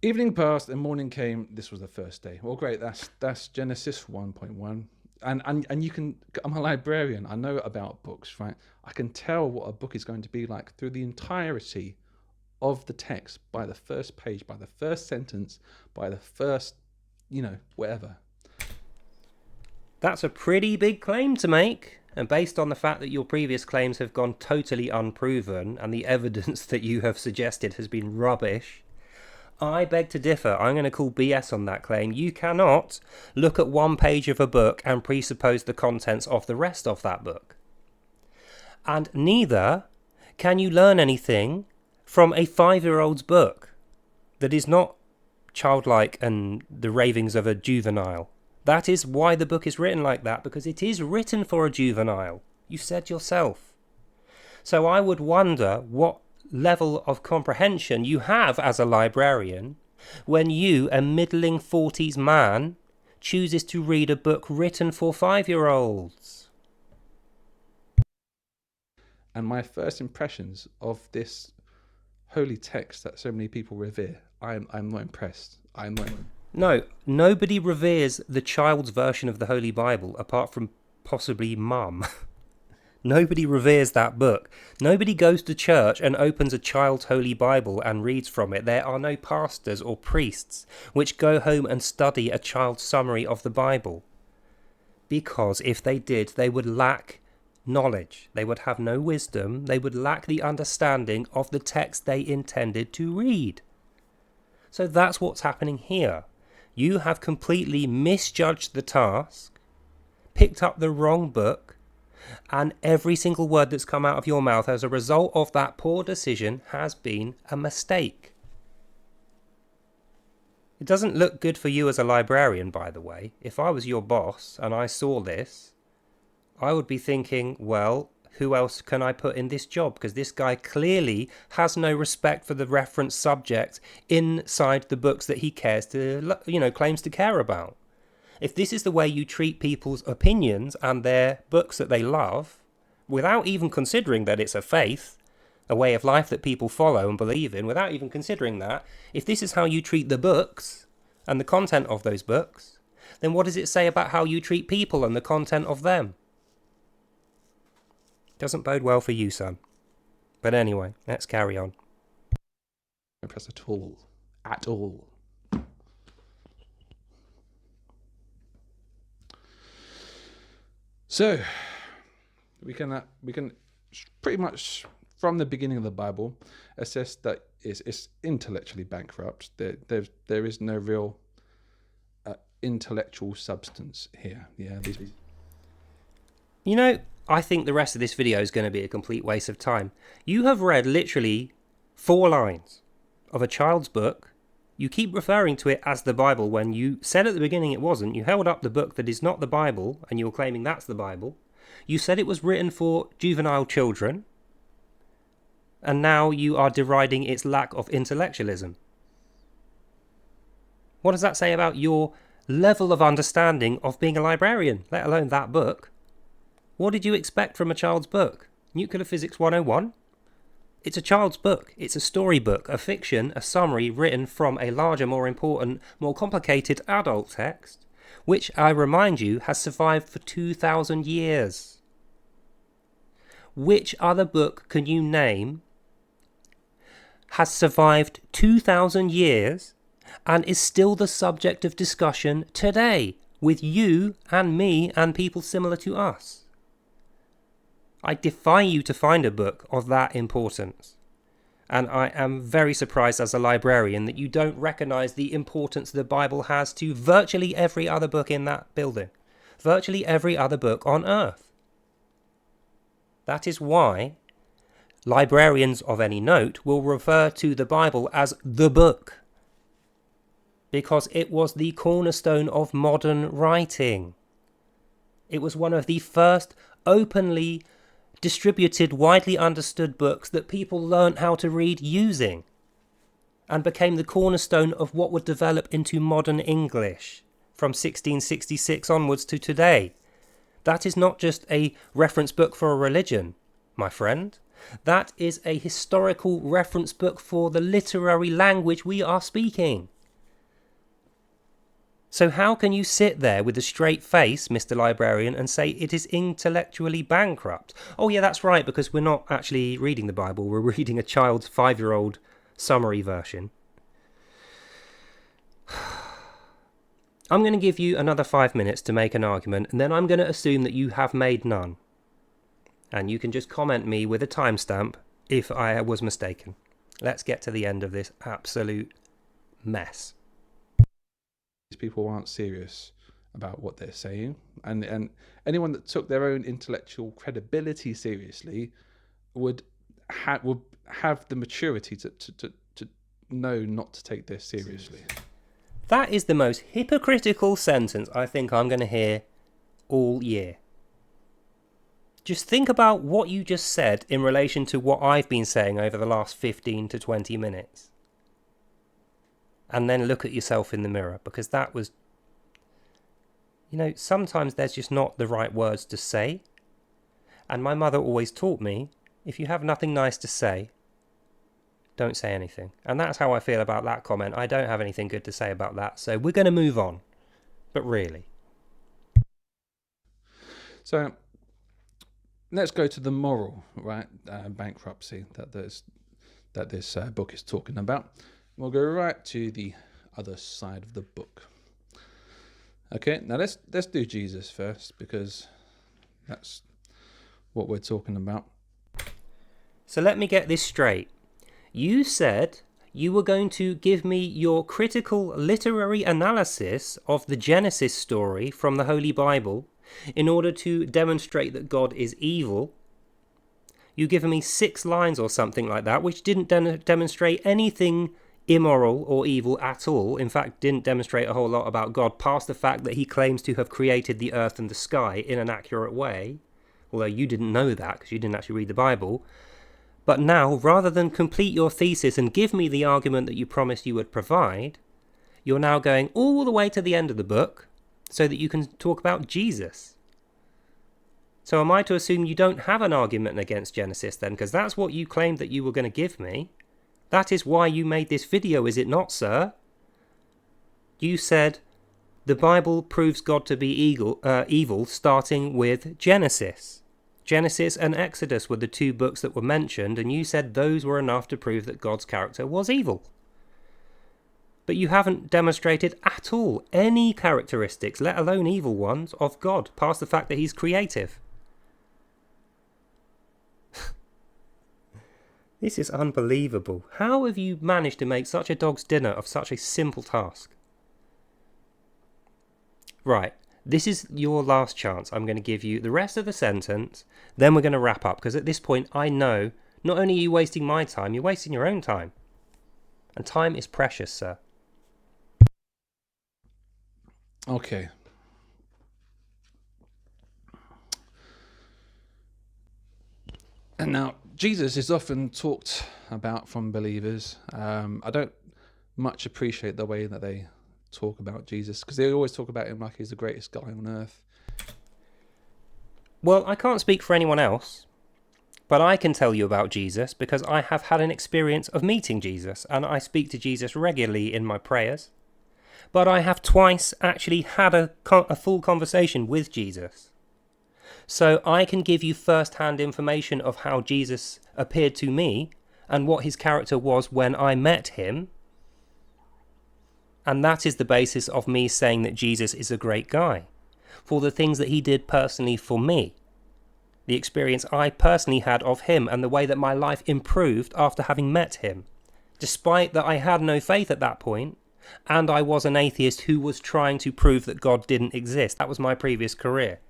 Evening passed and morning came. This was the first day. Well, great. That's Genesis 1.1. And you can. I'm a librarian. I know about books, right? I can tell what a book is going to be like through the entirety of the text, by the first page, by the first sentence, by the first, whatever. That's a pretty big claim to make. And based on the fact that your previous claims have gone totally unproven and the evidence that you have suggested has been rubbish, I beg to differ. I'm going to call BS on that claim. You cannot look at one page of a book and presuppose the contents of the rest of that book. And neither can you learn anything from a 5-year-old's book that is not childlike and the ravings of a juvenile. That is why the book is written like that, because it is written for a juvenile. You said yourself. So I would wonder what level of comprehension you have as a librarian when you, a middling 40s man, chooses to read a book written for 5-year-olds. And my first impressions of this holy text that so many people revere, I'm not impressed. No, nobody reveres the child's version of the Holy Bible apart from possibly mum. Nobody reveres that book. Nobody goes to church and opens a child's Holy Bible and reads from it. There are no pastors or priests which go home and study a child's summary of the Bible. Because if they did, they would lack knowledge. They would have no wisdom. They would lack the understanding of the text they intended to read. So that's what's happening here. You have completely misjudged the task, picked up the wrong book, and every single word that's come out of your mouth as a result of that poor decision has been a mistake. It doesn't look good for you as a librarian, by the way. If I was your boss and I saw this, I would be thinking, well, who else can I put in this job? Because this guy clearly has no respect for the reference subject inside the books that he cares to, claims to care about. If this is the way you treat people's opinions and their books that they love, without even considering that it's a faith, a way of life that people follow and believe in, without even considering that, if this is how you treat the books and the content of those books, then what does it say about how you treat people and the content of them? Doesn't bode well for you, son. But anyway, let's carry on. Impressed at all. At all. So, we can pretty much from the beginning of the Bible assess that it's intellectually bankrupt. There is no real intellectual substance here. Yeah. I think the rest of this video is going to be a complete waste of time. You have read literally 4 lines of a child's book. You keep referring to it as the Bible when you said at the beginning it wasn't. You held up the book that is not the Bible and you were claiming that's the Bible. You said it was written for juvenile children. And now you are deriding its lack of intellectualism. What does that say about your level of understanding of being a librarian, let alone that book? What did you expect from a child's book? Nuclear Physics 101? It's a child's book. It's a storybook, a fiction, a summary written from a larger, more important, more complicated adult text, which, I remind you, has survived for 2,000 years. Which other book can you name has survived 2,000 years and is still the subject of discussion today with you and me and people similar to us? I defy you to find a book of that importance. And I am very surprised as a librarian that you don't recognise the importance the Bible has to virtually every other book in that building. Virtually every other book on earth. That is why librarians of any note will refer to the Bible as the book. Because it was the cornerstone of modern writing. It was one of the first openly distributed, widely understood books that people learnt how to read using, and became the cornerstone of what would develop into modern English from 1666 onwards to today. That is not just a reference book for a religion, my friend. That is a historical reference book for the literary language we are speaking. So how can you sit there with a straight face, Mr. Librarian, and say it is intellectually bankrupt? Oh yeah, that's right, because we're not actually reading the Bible, we're reading a child's 5-year-old summary version. I'm going to give you another 5 minutes to make an argument, and then I'm going to assume that you have made none. And you can just comment me with a timestamp if I was mistaken. Let's get to the end of this absolute mess. These people aren't serious about what they're saying, and anyone that took their own intellectual credibility seriously would have the maturity to know not to take this seriously. That is the most hypocritical sentence I think I'm going to hear all year. Just think about what you just said in relation to what I've been saying over the last 15 to 20 minutes. And then look at yourself in the mirror, because that was... sometimes there's just not the right words to say. And my mother always taught me, if you have nothing nice to say, don't say anything. And that's how I feel about that comment. I don't have anything good to say about that, so we're going to move on. But really. So, let's go to the moral, right, bankruptcy that this book is talking about. We'll go right to the other side of the book. Okay, now let's do Jesus first, because that's what we're talking about. So let me get this straight. You said you were going to give me your critical literary analysis of the Genesis story from the Holy Bible in order to demonstrate that God is evil. You've given me 6 lines or something like that, which didn't demonstrate anything immoral or evil at all. In fact, didn't demonstrate a whole lot about God, past the fact that he claims to have created the earth and the sky in an accurate way. Although you didn't know that because you didn't actually read the Bible. But now, rather than complete your thesis and give me the argument that you promised you would provide, you're now going all the way to the end of the book so that you can talk about Jesus. So am I to assume you don't have an argument against Genesis then? Because that's what you claimed that you were going to give me. That is why you made this video, is it not, sir? You said the Bible proves God to be evil, starting with Genesis. Genesis and Exodus were the 2 books that were mentioned, and you said those were enough to prove that God's character was evil. But you haven't demonstrated at all any characteristics, let alone evil ones, of God, past the fact that he's creative. This is unbelievable. How have you managed to make such a dog's dinner of such a simple task? Right, this is your last chance. I'm going to give you the rest of the sentence, then we're going to wrap up, because at this point I know not only are you wasting my time, you're wasting your own time. And time is precious, sir. Okay. And now, Jesus is often talked about from believers. I don't much appreciate the way that they talk about Jesus, because they always talk about him like he's the greatest guy on earth. Well, I can't speak for anyone else, but I can tell you about Jesus because I have had an experience of meeting Jesus, and I speak to Jesus regularly in my prayers. But I have twice actually had a full conversation with Jesus. So I can give you first-hand information of how Jesus appeared to me and what his character was when I met him. And that is the basis of me saying that Jesus is a great guy, for the things that he did personally for me. the experience I personally had of him and the way that my life improved after having met him. Despite that I had no faith at that point, and I was an atheist who was trying to prove that God didn't exist. That was my previous career.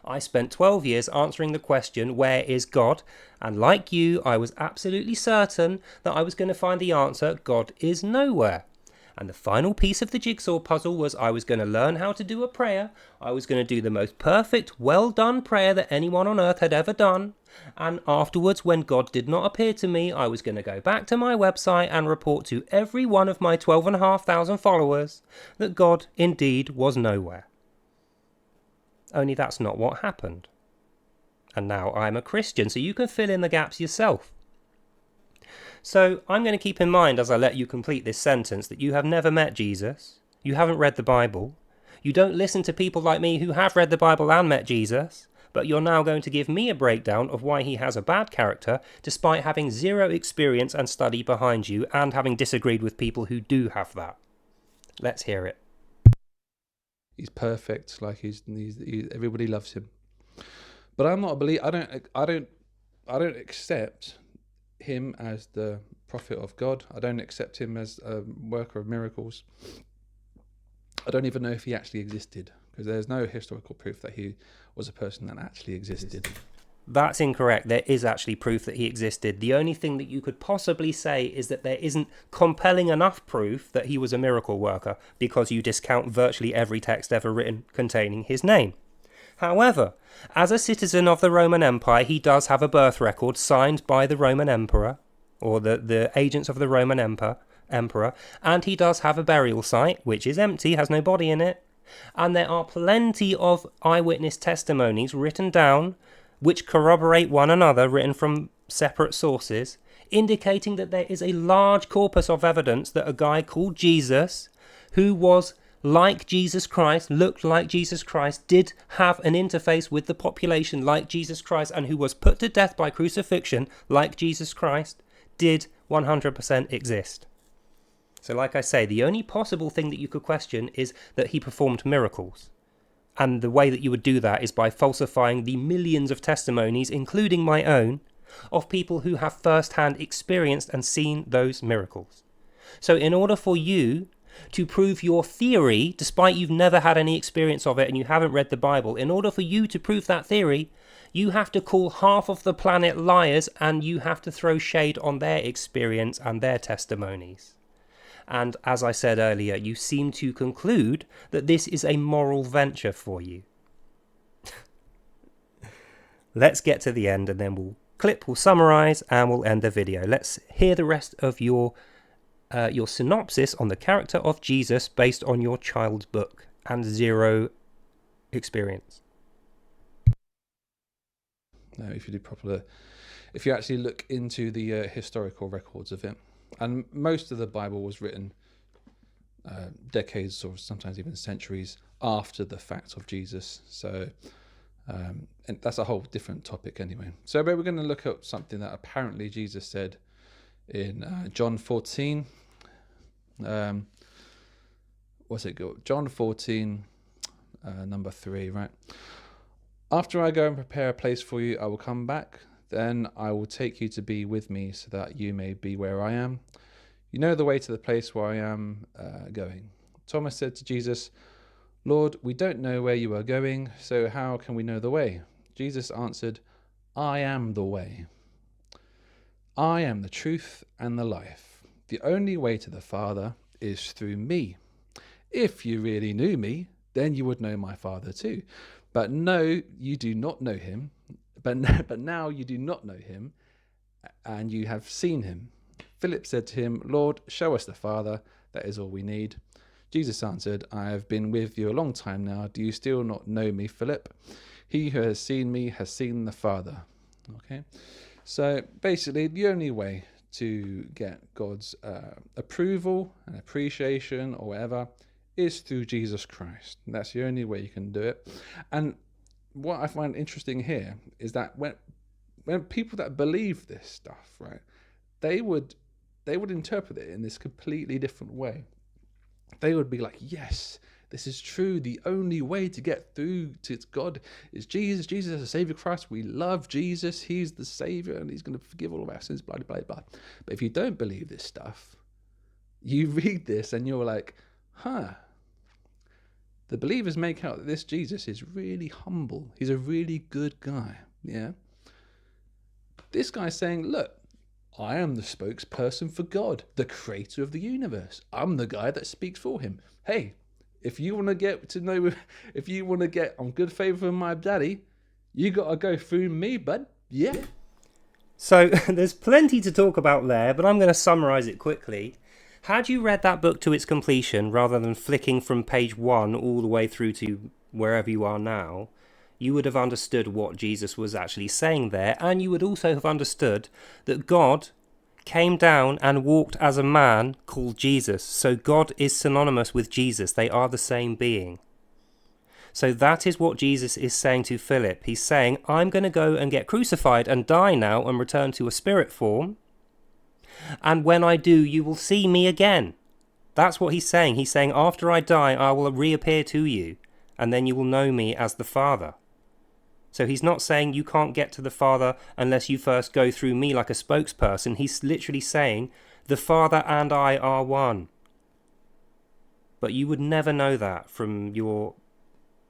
I spent 12 years answering the question, where is God? And like you, I was absolutely certain that I was going to find the answer, God is nowhere. And the final piece of the jigsaw puzzle was I was going to learn how to do a prayer. I was going to do the most perfect, well-done prayer that anyone on earth had ever done. And afterwards, when God did not appear to me, I was going to go back to my website and report to every one of my 12,500 followers that God indeed was nowhere. Only that's not what happened. And now I'm a Christian, so you can fill in the gaps yourself. So I'm going to keep in mind as I let you complete this sentence that you have never met Jesus, you haven't read the Bible, you don't listen to people like me who have read the Bible and met Jesus, but you're now going to give me a breakdown of why he has a bad character despite having zero experience and study behind you and having disagreed with people who do have that. Let's hear it. He's perfect, like he's everybody loves him. But I'm not a believer. I don't accept him as the prophet of God. I don't accept him as a worker of miracles. I don't even know if he actually existed, because there's no historical proof that he was a person that actually existed. That's incorrect. There is actually proof that he existed. The only thing that you could possibly say is that there isn't compelling enough proof that he was a miracle worker, because you discount virtually every text ever written containing his name. However, as a citizen of the Roman Empire, he does have a birth record signed by the Roman Emperor, or the agents of the Roman Emperor, and he does have a burial site, which is empty, has no body in it, and there are plenty of eyewitness testimonies written down which corroborate one another, written from separate sources, indicating that there is a large corpus of evidence that a guy called Jesus, who was like Jesus Christ, looked like Jesus Christ, did have an interface with the population like Jesus Christ, and who was put to death by crucifixion like Jesus Christ, did 100% exist. So like I say, the only possible thing that you could question is that he performed miracles. And the way that you would do that is by falsifying the millions of testimonies, including my own, of people who have first-hand experienced and seen those miracles. So in order for you to prove your theory, despite you've never had any experience of it and you haven't read the Bible, in order for you to prove that theory, you have to call half of the planet liars, and you have to throw shade on their experience and their testimonies. And as I said earlier, you seem to conclude that this is a moral venture for you. Let's get to the end, and then we'll summarize, and we'll end the video. Let's hear the rest of your synopsis on the character of Jesus based on your child's book and zero experience. Now, if you actually look into the historical records of it, and most of the Bible was written decades or sometimes even centuries after the fact of Jesus. So, and that's a whole different topic anyway. So, but we're going to look at something that apparently Jesus said in John 14. What's it called? John 14, number 3, right? After I go and prepare a place for you, I will come back. Then I will take you to be with me, so that you may be where I am. You know the way to the place where I am going. Thomas said to Jesus, Lord, we don't know where you are going, so how can we know the way? Jesus answered, I am the way. I am the truth and the life. The only way to the Father is through me. If you really knew me, then you would know my Father too. But no, you do not know him. But now you do not know him, and you have seen him. Philip said to him, Lord, show us the Father. That is all we need. Jesus answered, I have been with you a long time now. Do you still not know me, Philip? He who has seen me has seen the Father. Okay. So basically, the only way to get God's approval and appreciation or whatever is through Jesus Christ. That's the only way you can do it. And what I find interesting here is that when people that believe this stuff, right, they would interpret it in this completely different way. They would be like, yes, This is true. The only way to get through to God is Jesus. Jesus is the Savior Christ. We love Jesus. He's the Savior and he's going to forgive all of our sins, blah, blah, blah. But if you don't believe this stuff, you read this and you're like, the believers make out that this Jesus is really humble. He's a really good guy. Yeah. This guy's saying, look, I am the spokesperson for God, the creator of the universe. I'm the guy that speaks for him. Hey, if you want to get on good favor with my daddy, you got to go through me, bud. Yeah. So there's plenty to talk about there, but I'm going to summarize it quickly. Had you read that book to its completion, rather than flicking from page 1 all the way through to wherever you are now, you would have understood what Jesus was actually saying there, and you would also have understood that God came down and walked as a man called Jesus. So God is synonymous with Jesus. They are the same being. So that is what Jesus is saying to Philip. He's saying, I'm going to go and get crucified and die now and return to a spirit form. And when I do, you will see me again. That's what he's saying. He's saying, after I die, I will reappear to you, and then you will know me as the Father. So he's not saying you can't get to the Father unless you first go through me like a spokesperson. He's literally saying, the Father and I are one. But you would never know that from your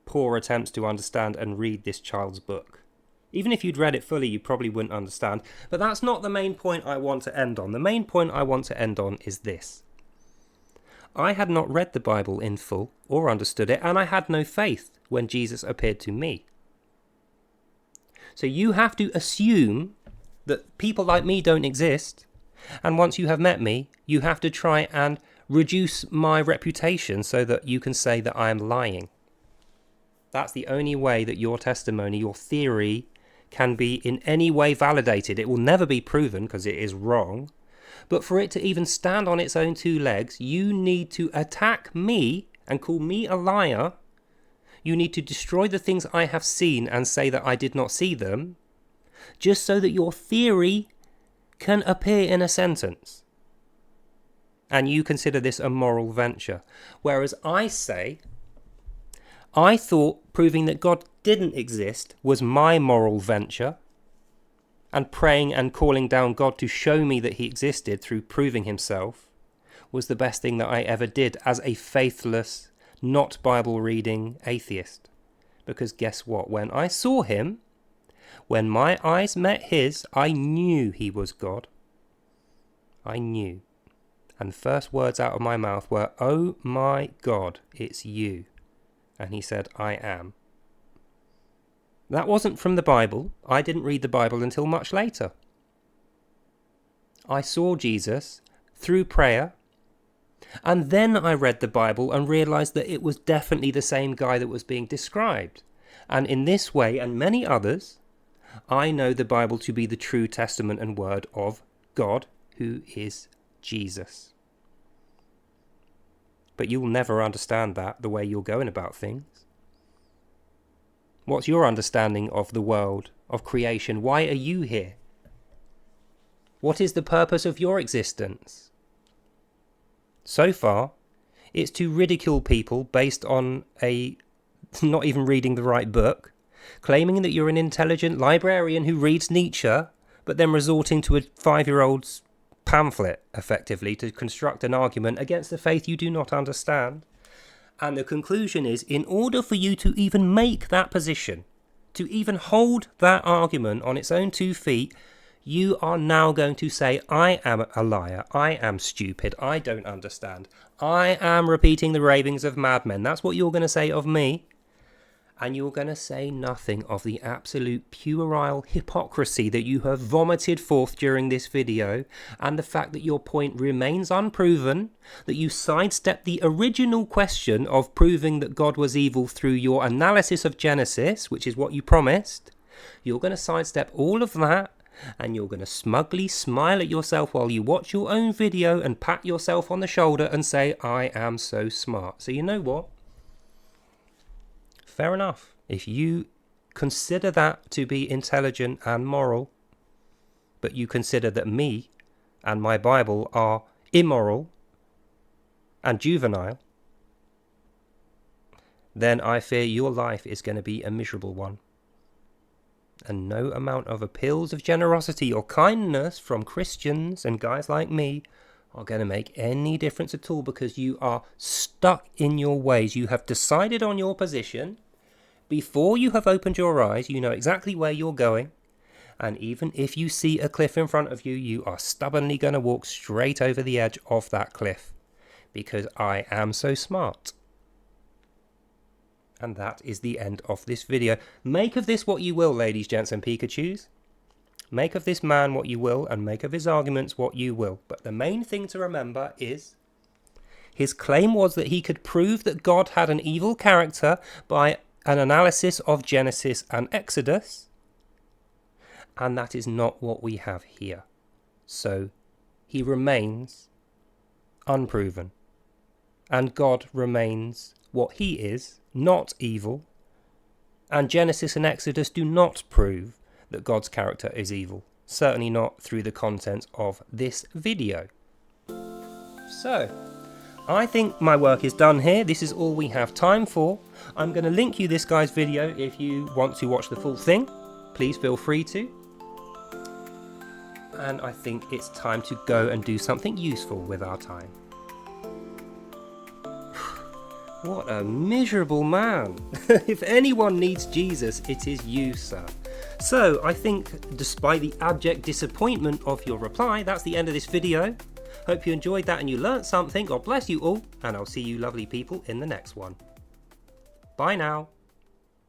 poor attempts to understand and read this child's book. Even if you'd read it fully, you probably wouldn't understand. But that's not the main point I want to end on. The main point I want to end on is this. I had not read the Bible in full or understood it, and I had no faith when Jesus appeared to me. So you have to assume that people like me don't exist, and once you have met me, you have to try and reduce my reputation so that you can say that I am lying. That's the only way that your testimony, your theory, can be in any way validated. It will never be proven because it is wrong. But for it to even stand on its own 2 legs, you need to attack me and call me a liar. You need to destroy the things I have seen and say that I did not see them, just so that your theory can appear in a sentence. And you consider this a moral venture. Whereas I say, I thought proving that God didn't exist was my moral venture, and praying and calling down God to show me that he existed through proving himself was the best thing that I ever did as a faithless, not Bible reading atheist. Because guess what? When I saw him, when my eyes met his, I knew he was God. I knew. And the first words out of my mouth were, "Oh my God, it's you." And he said, "I am." That wasn't from the Bible. I didn't read the Bible until much later. I saw Jesus through prayer, and then I read the Bible and realized that it was definitely the same guy that was being described. And in this way, and many others, I know the Bible to be the true testament and word of God, who is Jesus. But you will never understand that the way you're going about things. What's your understanding of the world, of creation? Why are you here? What is the purpose of your existence? So far, it's to ridicule people based on not even reading the right book, claiming that you're an intelligent librarian who reads Nietzsche, but then resorting to a 5-year-old's pamphlet, effectively, to construct an argument against the faith you do not understand. And the conclusion is, in order for you to even make that position, to even hold that argument on its own 2 feet, you are now going to say, I am a liar, I am stupid, I don't understand, I am repeating the ravings of madmen. That's what you're going to say of me. And you're going to say nothing of the absolute puerile hypocrisy that you have vomited forth during this video, and the fact that your point remains unproven, that you sidestepped the original question of proving that God was evil through your analysis of Genesis, which is what you promised. You're going to sidestep all of that, and you're going to smugly smile at yourself while you watch your own video and pat yourself on the shoulder and say, I am so smart. So you know what? Fair enough. If you consider that to be intelligent and moral, but you consider that me and my Bible are immoral and juvenile, then I fear your life is going to be a miserable one. And no amount of appeals of generosity or kindness from Christians and guys like me are going to make any difference at all, because you are stuck in your ways. You have decided on your position. Before you have opened your eyes, you know exactly where you're going. And even if you see a cliff in front of you, you are stubbornly going to walk straight over the edge of that cliff. Because I am so smart. And that is the end of this video. Make of this what you will, ladies, gents and Pikachus. Make of this man what you will, and make of his arguments what you will. But the main thing to remember is his claim was that he could prove that God had an evil character by an analysis of Genesis and Exodus. And that is not what we have here. So he remains unproven. And God remains what he is, not evil. And Genesis and Exodus do not prove that God's character is evil. Certainly not through the content of this video. So, I think my work is done here. This is all we have time for. I'm going to link you this guy's video if you want to watch the full thing. Please feel free to. And I think it's time to go and do something useful with our time. What a miserable man. If anyone needs Jesus, it is you, sir. So, I think, despite the abject disappointment of your reply, that's the end of this video. Hope you enjoyed that and you learnt something. God bless you all, and I'll see you lovely people in the next one. Bye now.